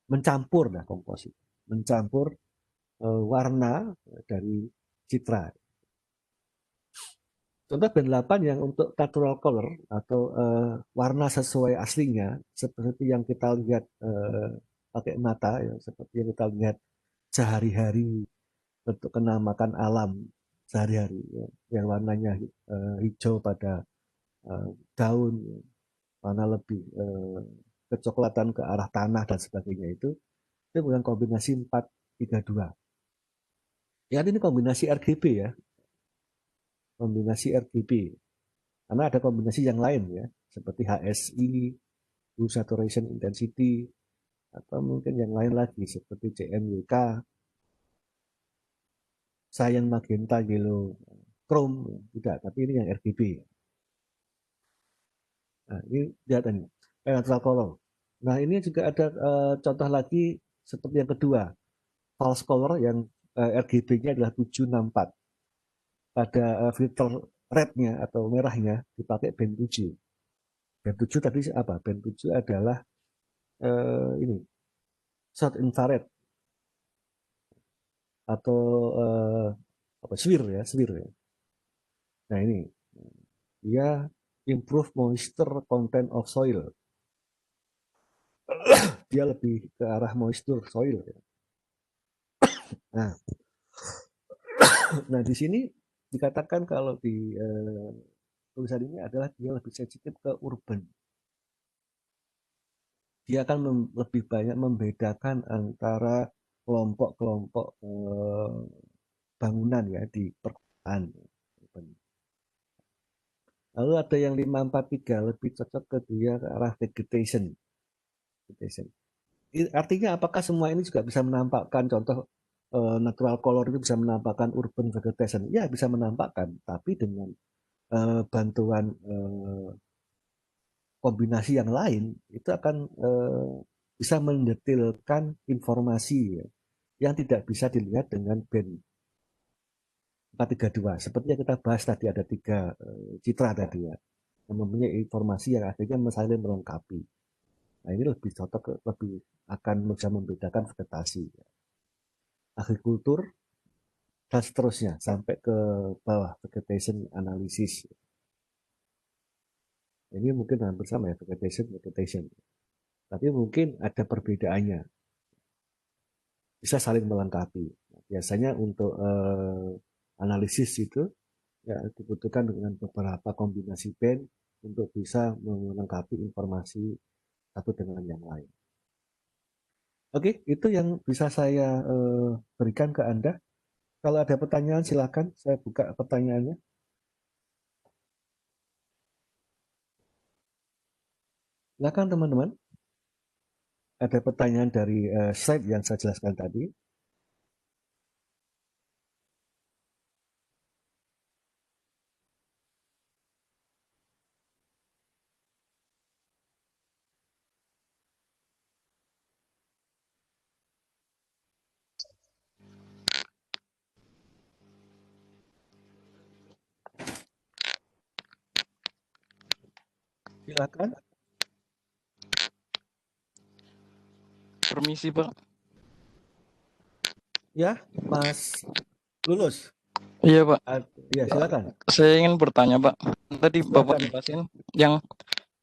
mencampur lah komposit, mencampur warna dari citra. Contoh band 8 yang untuk natural color atau warna sesuai aslinya seperti yang kita lihat pakai mata ya, seperti yang kita lihat sehari-hari untuk kenamakan alam sehari-hari ya, yang warnanya hijau pada daun, warna lebih kecoklatan ke arah tanah dan sebagainya itu bukan kombinasi 432. Ya ini kombinasi RGB ya, kombinasi RGB. Karena ada kombinasi yang lain ya, seperti HSI, Blue Saturation Intensity, atau mungkin yang lain lagi seperti CMYK, Cyan Magenta Yellow Chrome, tidak, tapi ini yang RGB. Nah, ini lihat ini, natural color. Nah, ini juga ada contoh lagi seperti yang kedua, false color yang RGB-nya adalah 764. Pada filter red-nya atau merahnya dipakai band 7. Band 7 tadi apa? Band 7 adalah ini short infrared atau apa swir ya. Nah ini dia improve moisture content of soil. Dia lebih ke arah moisture soil. Ya. Nah, nah di sini dikatakan kalau di tulisan ini adalah dia lebih sensitif ke urban. Dia akan lebih banyak membedakan antara kelompok-kelompok bangunan ya di perkotaan. Lalu ada yang 543 lebih cocok ke dia ke arah vegetation. Artinya apakah semua ini juga bisa menampakkan contoh natural color itu bisa menampakkan urban vegetation? Ya bisa menampakkan, tapi dengan bantuan kombinasi yang lain itu akan bisa mendetilkan informasi ya, yang tidak bisa dilihat dengan band 432. Seperti yang kita bahas tadi ada 3 citra tadi ya, yang mempunyai informasi yang akhirnya saling melengkapi. Nah ini lebih cocok, lebih akan bisa membedakan vegetasi, ya. Agrikultur, dan seterusnya sampai ke bawah vegetation analysis. Ini mungkin hampir sama ya vegetation. Tapi mungkin ada perbedaannya, bisa saling melengkapi. Biasanya untuk analisis itu ya dibutuhkan dengan beberapa kombinasi band untuk bisa melengkapi informasi satu dengan yang lain. Oke, itu yang bisa saya berikan ke Anda. Kalau ada pertanyaan silakan saya buka pertanyaannya. Silakan teman-teman. Ada pertanyaan dari slide yang saya jelaskan tadi. Silakan. permisi Pak. Ya, Mas Lulus. Iya Pak. Ya, silakan. Saya ingin bertanya Pak. Tadi Bapak Silakan. jelasin yang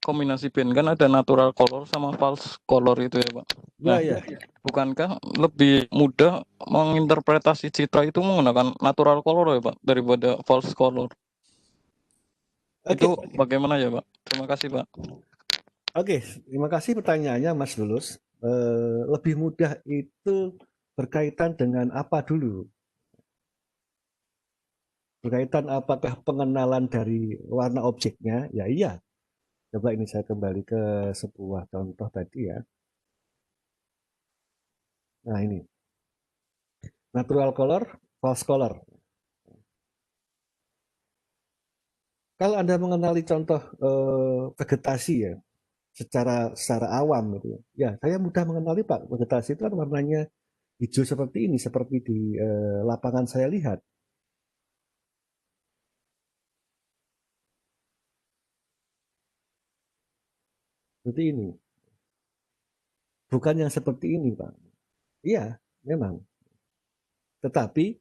kombinasi band kan ada natural color sama false color itu ya Pak. Nah, Ya. bukankah lebih mudah menginterpretasi citra itu menggunakan natural color ya Pak daripada false color? Oke. Itu bagaimana ya Pak? Terima kasih Pak. Oke, terima kasih pertanyaannya Mas Lulus. Lebih mudah itu berkaitan dengan apa dulu? Berkaitan apakah pengenalan dari warna objeknya? Ya iya. Coba ini saya kembali ke sebuah contoh tadi ya. Nah ini, natural color, false color. Kalau Anda mengenali contoh vegetasi ya, secara awam gitu ya. Ya, saya mudah mengenali Pak, vegetasi itu kan warnanya hijau seperti ini, seperti di lapangan saya lihat. Seperti ini. Bukan yang seperti ini, Pak. Iya, memang. Tetapi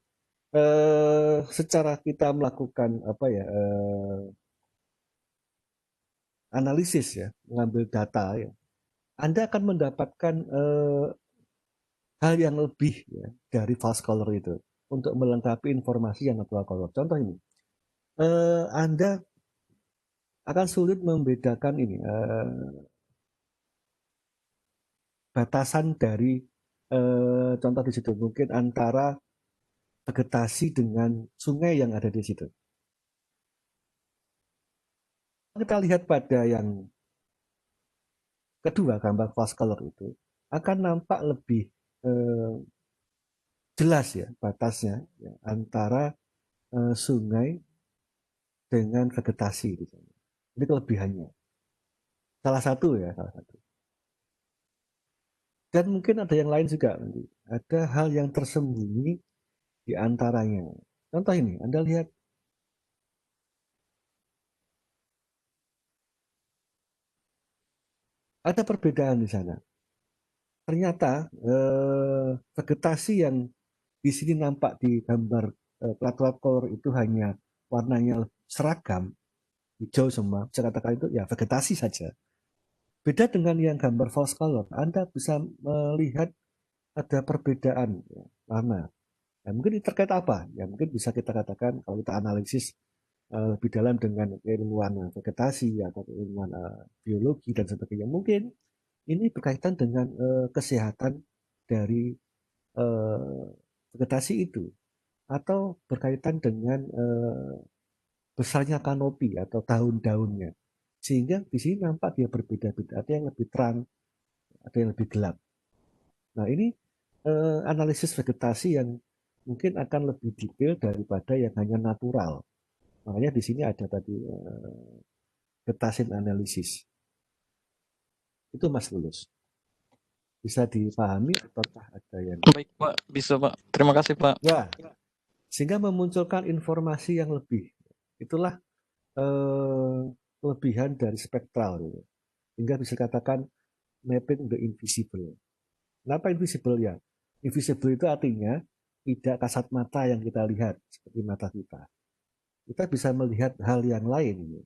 secara kita melakukan apa ya analisis ya, mengambil data ya, Anda akan mendapatkan hal yang lebih ya, dari false color itu untuk melengkapi informasi yang natural color. Contoh ini, Anda akan sulit membedakan ini batasan dari contoh di situ mungkin antara vegetasi dengan sungai yang ada di situ. Kita lihat pada yang kedua, gambar false color itu akan nampak lebih jelas ya batasnya ya, antara sungai dengan vegetasi. Ini kelebihannya. Salah satu ya, salah satu. Dan mungkin ada yang lain juga nanti. Ada hal yang tersembunyi di antaranya. Contoh ini, Anda lihat ada perbedaan di sana. Ternyata vegetasi yang di sini nampak di gambar plat-plat color itu hanya warnanya seragam, hijau semua, saya katakan itu ya vegetasi saja. Beda dengan yang gambar false color, Anda bisa melihat ada perbedaan ya, warna. Ya, mungkin ini terkait apa? Ya mungkin bisa kita katakan kalau kita analisis lebih dalam dengan keilmuan vegetasi atau keilmuan biologi dan sebagainya. Mungkin ini berkaitan dengan kesehatan dari vegetasi itu atau berkaitan dengan besarnya kanopi atau daun-daunnya. Sehingga di sini nampak dia berbeda-beda. Ada yang lebih terang, ada yang lebih gelap. Nah ini analisis vegetasi yang mungkin akan lebih detail daripada yang hanya natural. Makanya di sini ada tadi vegetasin analisis. Itu Mas Lulus. Bisa dipahami ataukah ada yang... Baik Pak, bisa Pak. Terima kasih Pak. Ya, sehingga memunculkan informasi yang lebih. Itulah kelebihan dari spektral. Gitu. Hingga bisa dikatakan mapping the invisible. Kenapa invisible ya? Invisible itu artinya tidak kasat mata yang kita lihat seperti mata kita. Kita bisa melihat hal yang lain gitu,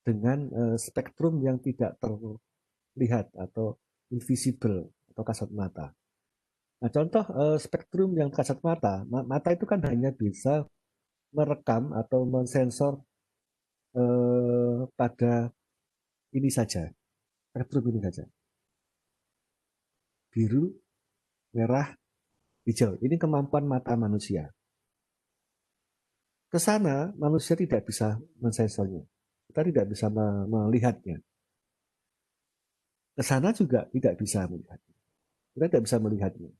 dengan spektrum yang tidak terlihat atau invisible atau kasat mata. Nah, contoh spektrum yang kasat mata, mata itu kan hanya bisa merekam atau mensensor pada ini saja, spektrum ini saja. Biru, merah, hijau. Ini kemampuan mata manusia. Ke sana manusia tidak bisa mensensornya. Kita tidak bisa melihatnya. Ke sana juga tidak bisa melihatnya. Kita tidak bisa melihatnya.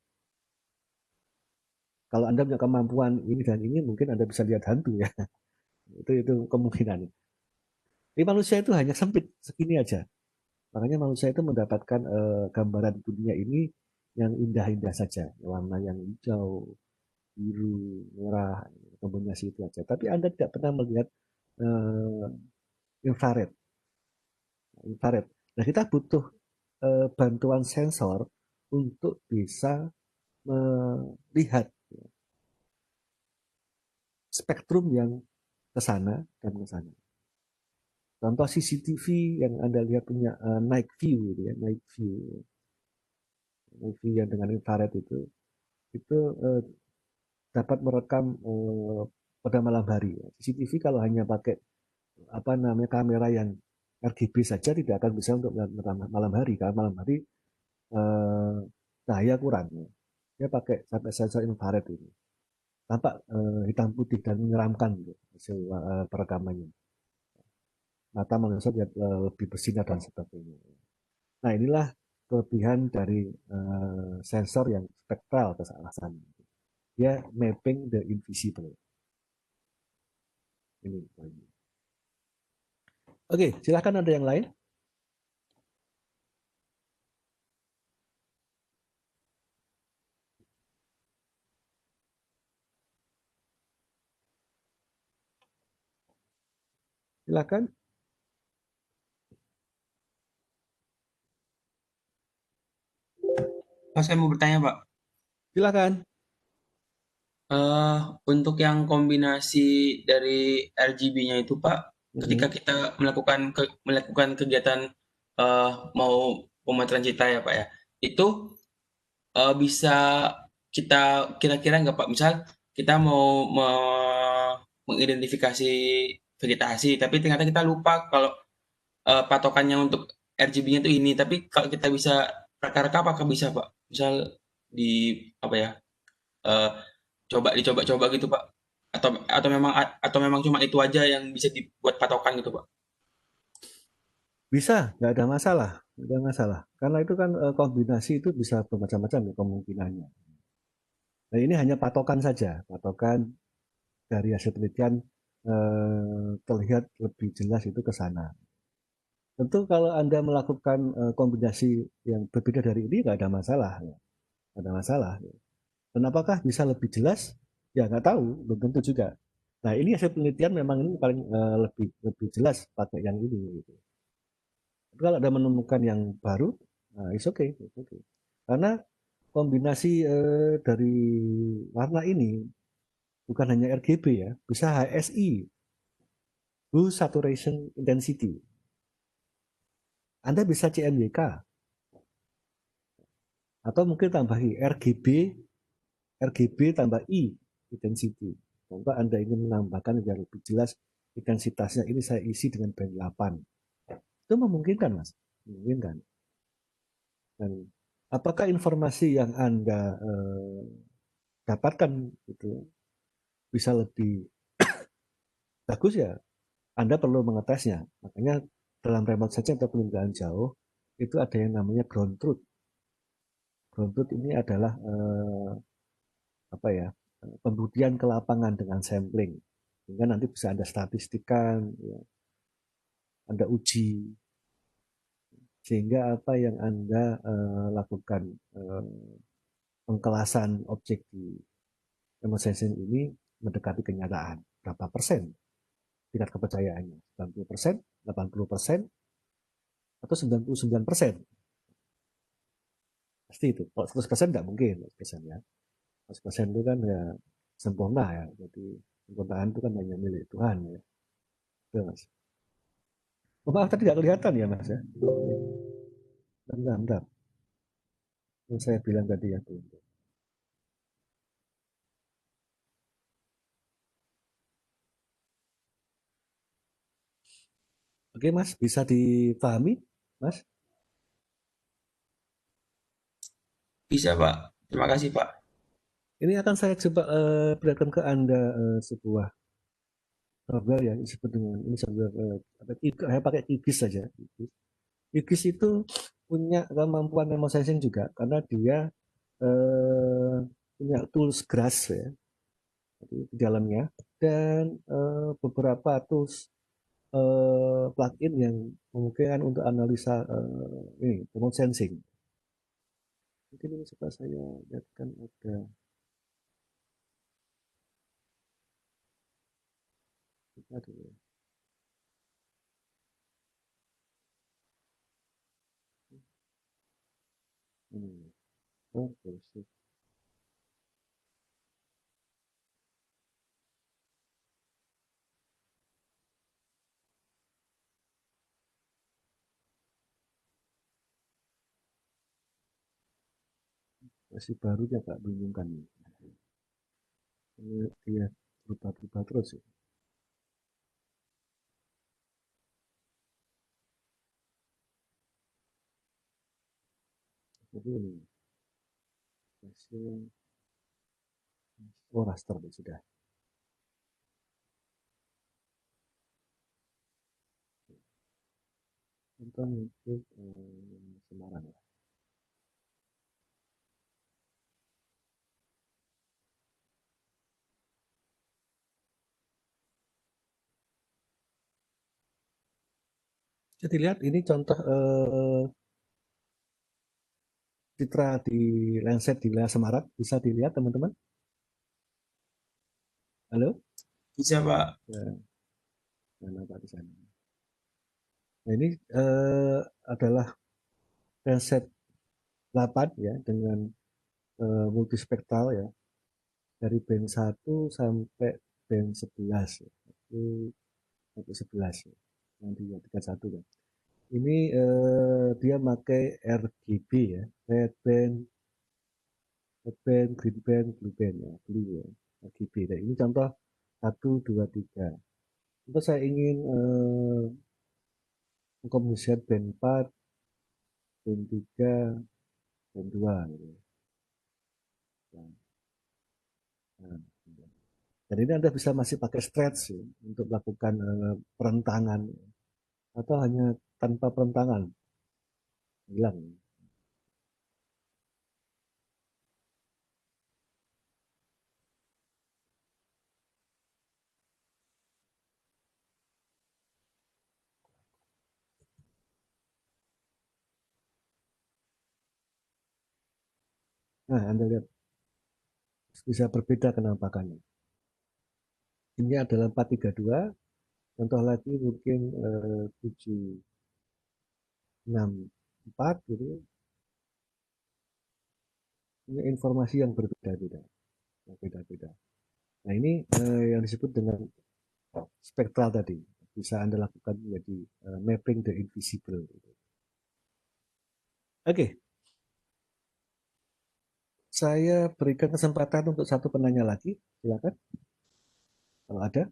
Kalau Anda punya kemampuan ini dan ini, mungkin Anda bisa lihat hantu ya. Itu kemungkinan. Tapi manusia itu hanya sempit segini aja. Makanya manusia itu mendapatkan gambaran dunia ini yang indah-indah saja. Warna yang hijau, biru, merah, kombinasi itu aja. Tapi Anda tidak pernah melihat infrared. Nah, kita butuh bantuan sensor untuk bisa melihat spektrum yang ke sana dan ke sana. Contoh CCTV yang Anda lihat punya night view gitu ya, night view yang dengan infrared itu dapat merekam pada malam hari. CCTV kalau hanya pakai kamera yang RGB saja tidak akan bisa untuk malam hari, karena malam hari eh, cahaya kurang. Dia pakai sampai sensor infrared ini. Tampak hitam putih dan menyeramkan gitu, hasil perekamannya. Mata manusia lebih bersinar dan sebagainya. Nah, inilah kelebihan dari sensor yang spektral ke arah sana. Dia mapping the invisible. Ini poinnya. Oke, silahkan ada yang lain. Silahkan. Pak, saya mau bertanya, Pak. Silahkan. Eh, untuk yang kombinasi dari RGB-nya itu, Pak, ketika kita melakukan kegiatan mau pemotretan citra ya, Pak ya, itu bisa kita kira-kira nggak, Pak? Misal kita mau mengidentifikasi vegetasi, tapi ternyata kita lupa kalau patokannya untuk RGB-nya itu ini. Tapi kalau kita bisa reka-reka, apakah bisa, Pak? Misal di apa ya? eh, dicoba-coba gitu, Pak? Atau memang cuma itu aja yang bisa dibuat patokan gitu, Pak? Bisa, nggak ada masalah. Nggak ada masalah. Karena itu kan kombinasi itu bisa bermacam-macam ya kemungkinannya. Nah, ini hanya patokan saja. Patokan dari hasil penelitian terlihat lebih jelas itu ke sana. Tentu kalau Anda melakukan kombinasi yang berbeda dari ini nggak ada masalah. Ya. Nggak ada masalah. Ya. Dan apakah bisa lebih jelas? Ya nggak tahu, belum tentu juga. Nah, ini hasil penelitian memang ini paling lebih jelas pakai yang ini. Gitu. Tapi kalau Anda menemukan yang baru, nah it's okay, it's okay. Karena kombinasi dari warna ini bukan hanya RGB ya, bisa HSI, Hue Saturation Intensity. Anda bisa CMYK, atau mungkin tambahi RGB tambah I intensity. Contoh Anda ingin menambahkan yang lebih jelas intensitasnya, ini saya isi dengan band 8. Itu memungkinkan, Mas. Memungkinkan. Dan apakah informasi yang Anda dapatkan itu bisa lebih bagus ya? Anda perlu mengetesnya. Makanya dalam remote sensing atau penilaian jauh itu ada yang namanya ground truth. Ground truth ini adalah apa ya, pembuktian ke lapangan dengan sampling, sehingga nanti bisa Anda statistikan, ya, Anda uji, sehingga apa yang Anda lakukan pengkelasan objek di remote sensing ini mendekati kenyataan. Berapa persen tingkat kepercayaannya? 90%, 80%, atau 99%? Pasti itu. Kalau 100% nggak mungkin, 100% ya. 100% itu kan ya sempurna ya. Jadi sempurnaan itu kan hanya milik Tuhan ya. Itu, Mas. Oh, maaf tadi nggak kelihatan ya Mas ya. Bentar, bentar. Yang saya bilang tadi ya belum. Oke Mas, bisa dipahami Mas? Bisa, Pak. Terima kasih, Pak. Ini akan saya coba perlihatkan ke Anda sebuah software yang disebut dengan ini software saya pakai QGIS saja. QGIS itu punya kemampuan remote sensing juga karena dia punya tools GRASS ya di dalamnya, dan beberapa tools plugin yang memungkinkan untuk analisa ini remote sensing. Mungkin ini coba saya lihatkan ada. Aduh. Hmm. Oke, sip. Masih barunya Kak, bingung kan. Ini dia berubah-ubah terus ya. Jadi ini hasil raster sudah. Contoh untuk Semarang ya. Jadi lihat ini contoh citra di Lancet di wilayah Semarang, bisa dilihat teman-teman. Halo? Bisa Pak. Ya, mana Pak di sana. Nah, ini adalah Lancet 8 ya dengan multispektral ya dari band 1 sampai band 11 ya. Itu sampai 11 ya. Nanti ya 31 kan. Ini dia pakai RGB ya, red band, green band, blue band ya, blue ya, RGB. Nah, ini contoh 1, 2, 3. Contoh saya ingin mengkombinasikan band 4, band 3, band 2 gitu. Nah, dan ini Anda bisa masih pakai stretch ya, untuk melakukan perentangan atau hanya tanpa perentangan hilang. Nah, Anda lihat bisa berbeda kenampakannya. Ini adalah 432, contoh lagi mungkin 764 gitu. Ini informasi yang berbeda-beda, beda-beda. Nah, ini yang disebut dengan spektral tadi. Bisa Anda lakukan menjadi mapping the invisible. Oke, saya berikan kesempatan untuk satu penanya lagi. Silakan, kalau ada.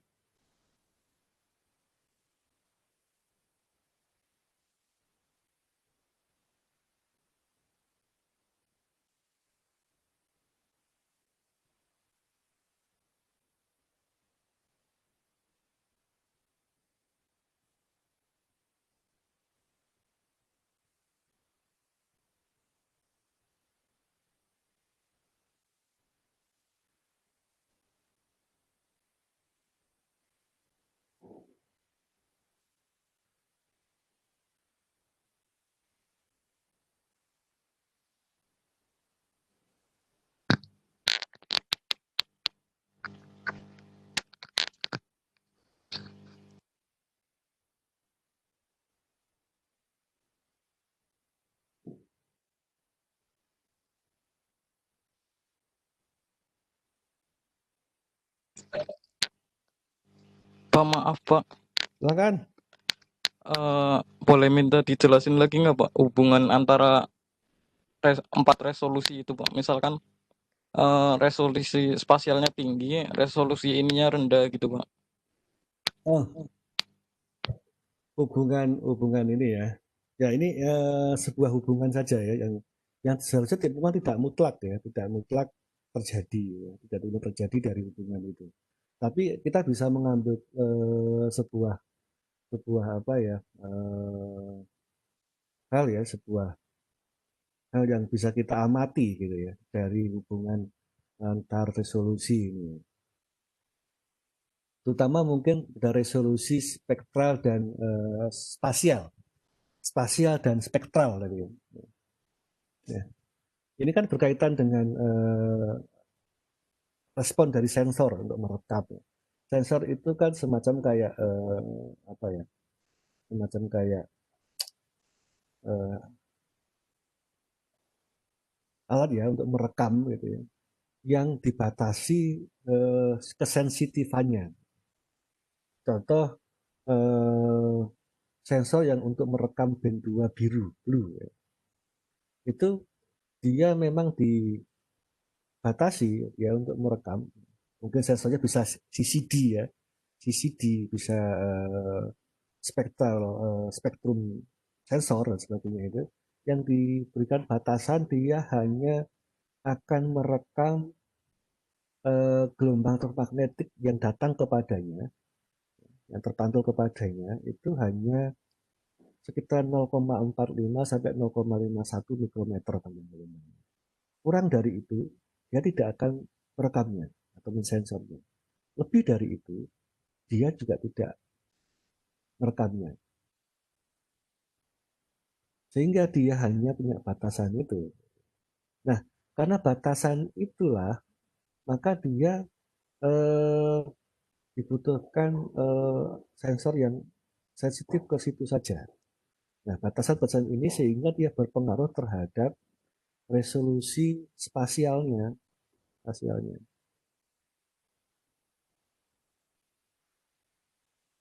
Pak, maaf Pak, Silakan. boleh minta dijelasin lagi nggak Pak hubungan antara 4 resolusi itu Pak? Misalkan resolusi spasialnya tinggi, resolusi ininya rendah gitu Pak. Oh, hubungan ini ya. Ya, ini sebuah hubungan saja ya yang seharusnya memang tidak mutlak ya, tidak mutlak terjadi ya, tidak mutlak terjadi dari hubungan itu. Tapi kita bisa mengambil sebuah sebuah apa ya hal ya, sebuah hal yang bisa kita amati gitu ya dari hubungan antar resolusi ini. Terutama mungkin dari resolusi spektral dan spasial, dan spektral tadi. Ya. Ini kan berkaitan dengan respon dari sensor untuk merekam. Sensor itu kan semacam kayak apa ya? Semacam kayak alat ya untuk merekam gitu ya, yang dibatasi kesensitifannya. Contoh sensor yang untuk merekam band 2 biru, blue ya. Itu dia memang dibatasi ya untuk merekam. Mungkin sensornya bisa CCD ya, CCD bisa spektrum sensor dan sebagainya itu, yang diberikan batasan dia hanya akan merekam gelombang elektromagnetik yang datang kepadanya, yang terpantul kepadanya itu hanya sekitar 0,45 sampai 0,51 mikrometer teman-teman. Kurang dari itu dia tidak akan merekamnya atau mensensornya. Lebih dari itu dia juga tidak merekamnya. Sehingga dia hanya punya batasan itu. Nah, karena batasan itulah maka dia eh, dibutuhkan sensor yang sensitif ke situ saja. Nah, batasan-batasan ini sehingga dia berpengaruh terhadap resolusi spasialnya.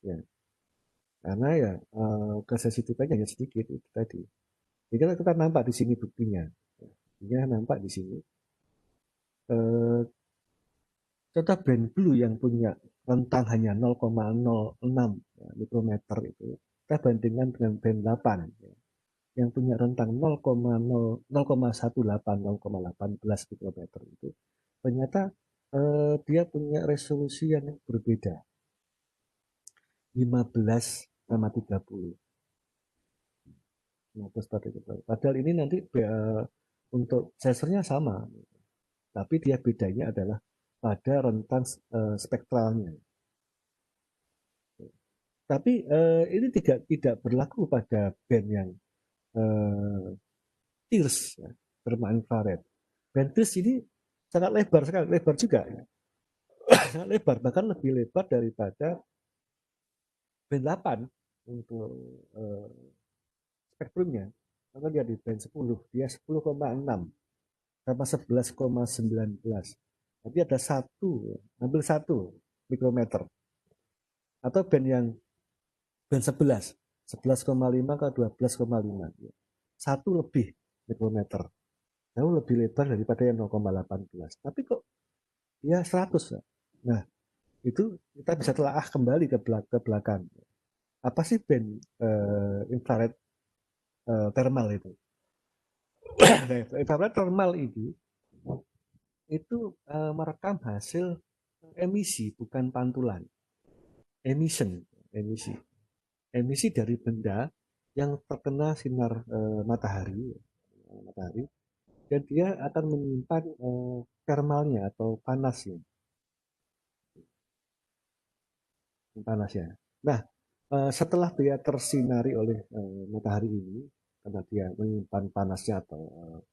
Ya, karena ya kesensitifannya hanya sedikit itu tadi. Jadi kita nampak di sini buktinya. Buktinya nampak di sini. Contoh band blue yang punya rentang hanya 0,06 mikrometer itu kita bandingkan dengan band 8 yang punya rentang 0,18 mikrometer itu ternyata dia punya resolusi yang berbeda 15,30. Padahal ini nanti untuk sensornya sama, tapi dia bedanya adalah pada rentang spektralnya. Tapi ini tidak berlaku pada band yang TIRS, ya, infrared. Band TIRS ini sangat lebar sekali, lebar juga, ya. Sangat lebar, bahkan lebih lebar daripada band 8 untuk spektrumnya. Maka dia di band 10, dia 10,6 sama 11,19. Tapi ada satu, ambil 1 mikrometer. Atau band yang band 11,5 ke 12,5. Satu lebih mikrometer. Jauh lebih lebar daripada yang 0,18. Tapi kok ya 100. Nah, itu kita bisa telaah kembali ke belakang. Apa sih band infrared thermal itu? Infrared thermal itu merekam hasil emisi, bukan pantulan. Emisi dari benda yang terkena sinar matahari, dan dia akan menyimpan thermalnya atau panasnya. Nah, setelah dia tersinari oleh matahari ini, karena dia menyimpan panasnya atau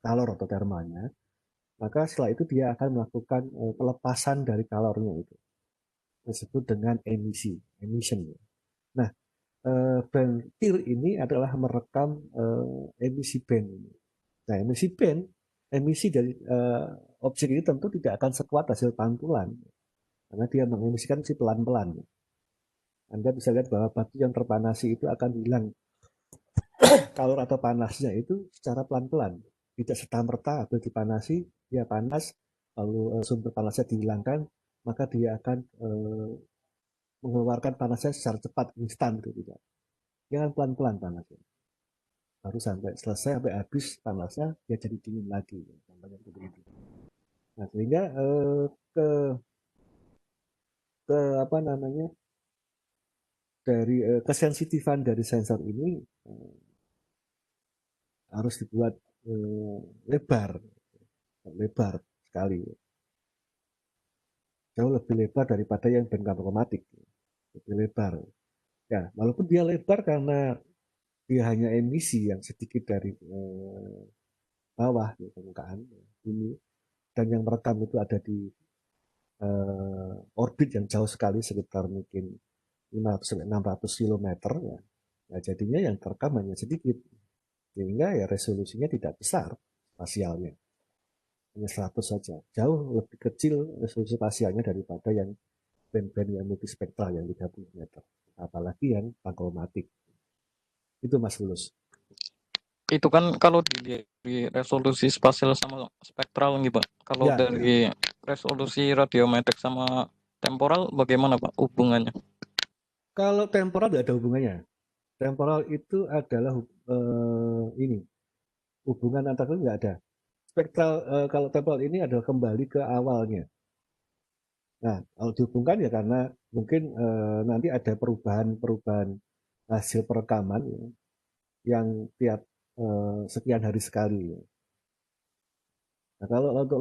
kalor atau termalnya, maka setelah itu dia akan melakukan pelepasan dari kalornya itu, disebut dengan emission. Nah, band TIR ini adalah merekam emisi band ini. Nah, emisi dari objek ini tentu tidak akan sekuat hasil pantulan, karena dia mengemisikan si pelan-pelan. Anda bisa lihat bahwa batu yang terpanasi itu akan hilang kalor atau panasnya itu secara pelan-pelan, tidak serta-merta habis dipanasi dia panas lalu sumber panasnya dihilangkan, maka dia akan mengeluarkan panasnya secara cepat, instan itu tidak. Jangan pelan-pelan panasnya, baru sampai selesai sampai habis panasnya dia jadi dingin lagi, begitu. Nah, sehingga ke apa namanya dari kesensitifan dari sensor ini harus dibuat lebar sekali, jauh lebih lebar daripada yang band kromatik, lebih lebar. Ya, walaupun dia lebar karena dia hanya emisi yang sedikit dari bawah di permukaan bumi, dan yang merekam itu ada di orbit yang jauh sekali, sekitar mungkin 500-600 km ya. Nah, jadinya yang terekam hanya sedikit, sehingga ya resolusinya tidak besar spasialnya. hanya 100 saja. Jauh lebih kecil resolusi spasialnya daripada yang band-band yang multispektral yang 30 meter. Apalagi yang pankromatik. Itu Mas Lulus. Itu kan kalau dilihat dari resolusi spasial sama spektral nih Pak. Kalau Ya, dari resolusi radiometrik sama temporal bagaimana Pak hubungannya? kalau temporal tidak ada hubungannya. Temporal itu adalah ini hubungan antara itu nggak ada. Spektral kalau temporal ini adalah kembali ke awalnya. Nah, kalau dihubungkan ya karena mungkin nanti ada perubahan-perubahan hasil perekaman ya, yang tiap sekian hari sekali. Ya. Nah, kalau untuk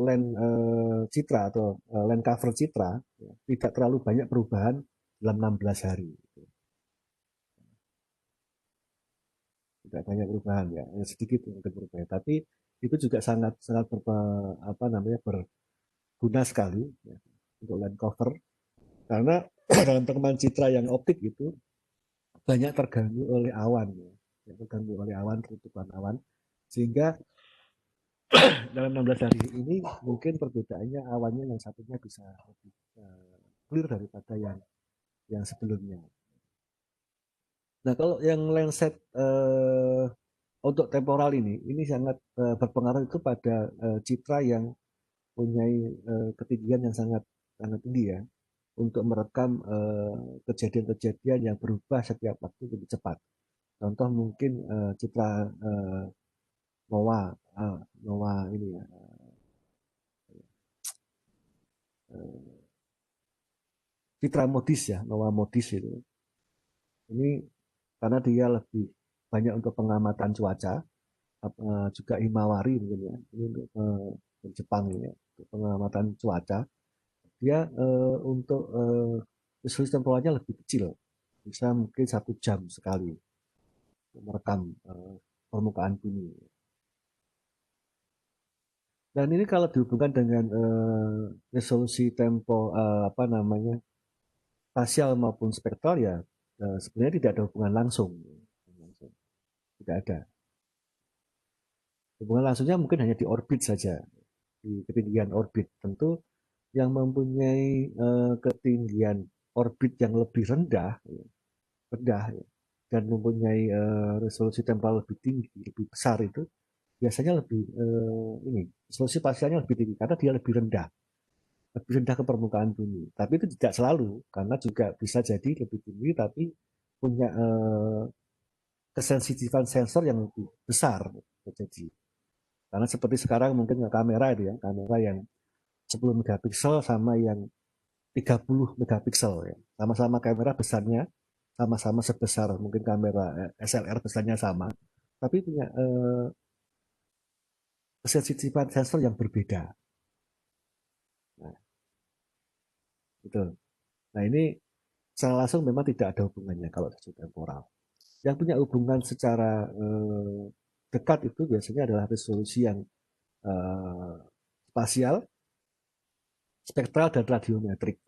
lens citra atau lens cover citra ya, tidak terlalu banyak perubahan dalam 16 hari. Tidak banyak perubahan ya, sedikit mungkin perubahan. Tapi itu juga sangat sangat berguna sekali ya, untuk lens cover karena dalam perkembangan citra yang optik itu banyak terganggu oleh awan ya, terganggu oleh awan, ketutupan awan, sehingga dalam 16 hari ini mungkin perbedaannya awannya yang satunya bisa lebih clear daripada yang sebelumnya. Nah, kalau yang lenset untuk temporal ini sangat berpengaruh itu pada citra yang punya ketinggian yang sangat sangat tinggi ya, untuk merekam kejadian-kejadian yang berubah setiap waktu lebih cepat. Contoh mungkin citra NOAA, NOAA ini ya, citra modis ya, NOAA modis itu. Ini karena dia lebih banyak untuk pengamatan cuaca, juga Himawari mungkin ya, ini untuk Jepang ini ya, untuk pengamatan cuaca. Dia untuk resolusi temporalnya lebih kecil, bisa mungkin 1 jam sekali merekam permukaan bumi. Dan ini kalau dihubungkan dengan resolusi tempo spasial maupun spektral ya sebenarnya tidak ada hubungan langsung, tidak ada. Hubungan langsungnya mungkin hanya di orbit saja, di ketinggian orbit. Tentu yang mempunyai ketinggian orbit yang lebih rendah ya, dan mempunyai resolusi temporal lebih tinggi, lebih besar itu biasanya lebih resolusi spasialnya lebih tinggi karena dia lebih rendah ke permukaan bumi. Tapi itu tidak selalu, karena juga bisa jadi lebih tinggi tapi punya kesensitifan sensor yang lebih besar. Jadi, karena seperti sekarang mungkin kamera itu ya, kamera yang 10 megapiksel sama yang 30 megapiksel ya. Sama-sama kamera besarnya, sama-sama sebesar mungkin kamera SLR besarnya sama, tapi punya kesensitifan sensor yang berbeda. Nah, gitu. Nah, ini secara langsung memang tidak ada hubungannya kalau resolusi temporal. Yang punya hubungan secara dekat itu biasanya adalah resolusi yang spasial, spektral, dan radiometrik.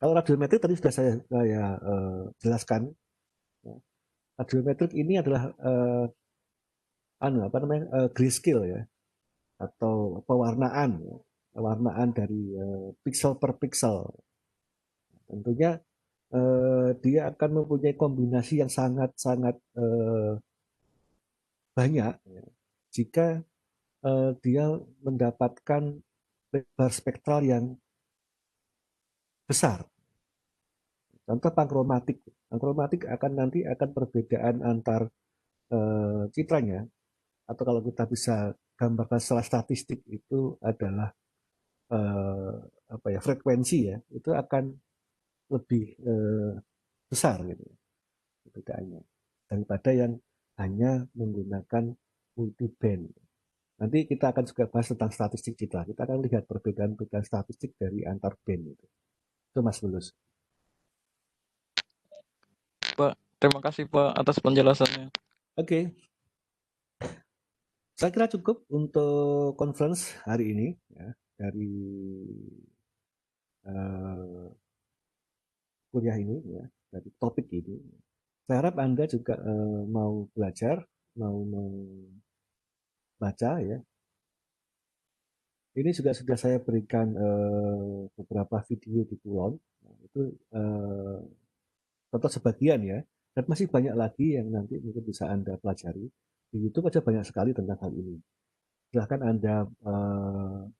Kalau radiometrik tadi sudah saya jelaskan. Radiometrik ini adalah grayscale ya, atau pewarnaan dari pixel per pixel. Tentunya dia akan mempunyai kombinasi yang sangat-sangat banyak ya, jika dia mendapatkan lebar spektral yang besar. Contoh pankromatik. Pankromatik akan perbedaan antar citranya, atau kalau kita bisa gambarkan secara statistik itu adalah frekuensi ya, itu akan lebih besar gitu perbedaannya daripada yang hanya menggunakan multiband. Nanti kita akan juga bahas tentang statistik citra. Kita akan lihat perbedaan-perbedaan statistik dari antar band itu. Itu Mas Bulus. Pak, terima kasih Pak atas penjelasannya. Oke. Saya kira cukup untuk conference hari ini ya, dari kuliah ini ya, dari topik ini. Saya harap Anda juga mau belajar, mau membaca ya, Ini juga sudah saya berikan beberapa video di Kulon. Nah, itu contoh sebagian ya, dan masih banyak lagi yang nanti mungkin bisa Anda pelajari. Di YouTube aja banyak sekali tentang hal ini. Silahkan Anda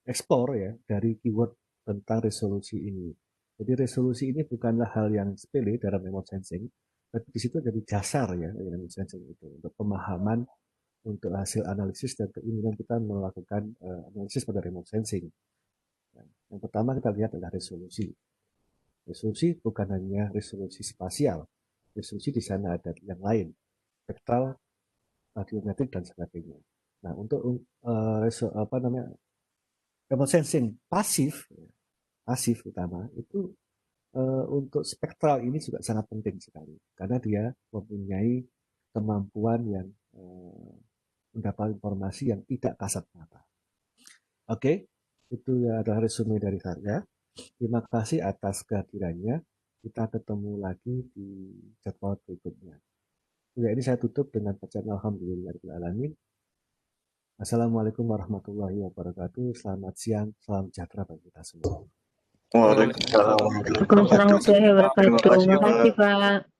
explore ya dari keyword tentang resolusi ini. Jadi resolusi ini bukanlah hal yang sepele dalam remote sensing, tapi di situ jadi dasar ya remote sensing itu untuk pemahaman, untuk hasil analisis dan keinginan kita melakukan analisis pada remote sensing. Yang pertama kita lihat adalah resolusi. Resolusi bukan hanya resolusi spasial, resolusi di sana ada yang lain, spektral, radiometrik dan sebagainya. Nah, untuk remote sensing pasif utama itu untuk spektral ini juga sangat penting sekali karena dia mempunyai kemampuan yang mendapat informasi yang tidak kasat mata. Oke, itu adalah resume dari saya. Terima kasih atas kehadirannya. Kita ketemu lagi di jadwal berikutnya. Ya, ini saya tutup dengan bacaan Alhamdulillahirrahmanirrahim. Assalamualaikum warahmatullahi wabarakatuh. Selamat siang, salam sejahtera bagi kita semua. Waalaikumsalam warahmatullahi wabarakatuh. Waalaikumsalam warahmatullahi Terima wabarakatuh. kasih, Makasih, Pak. Pak.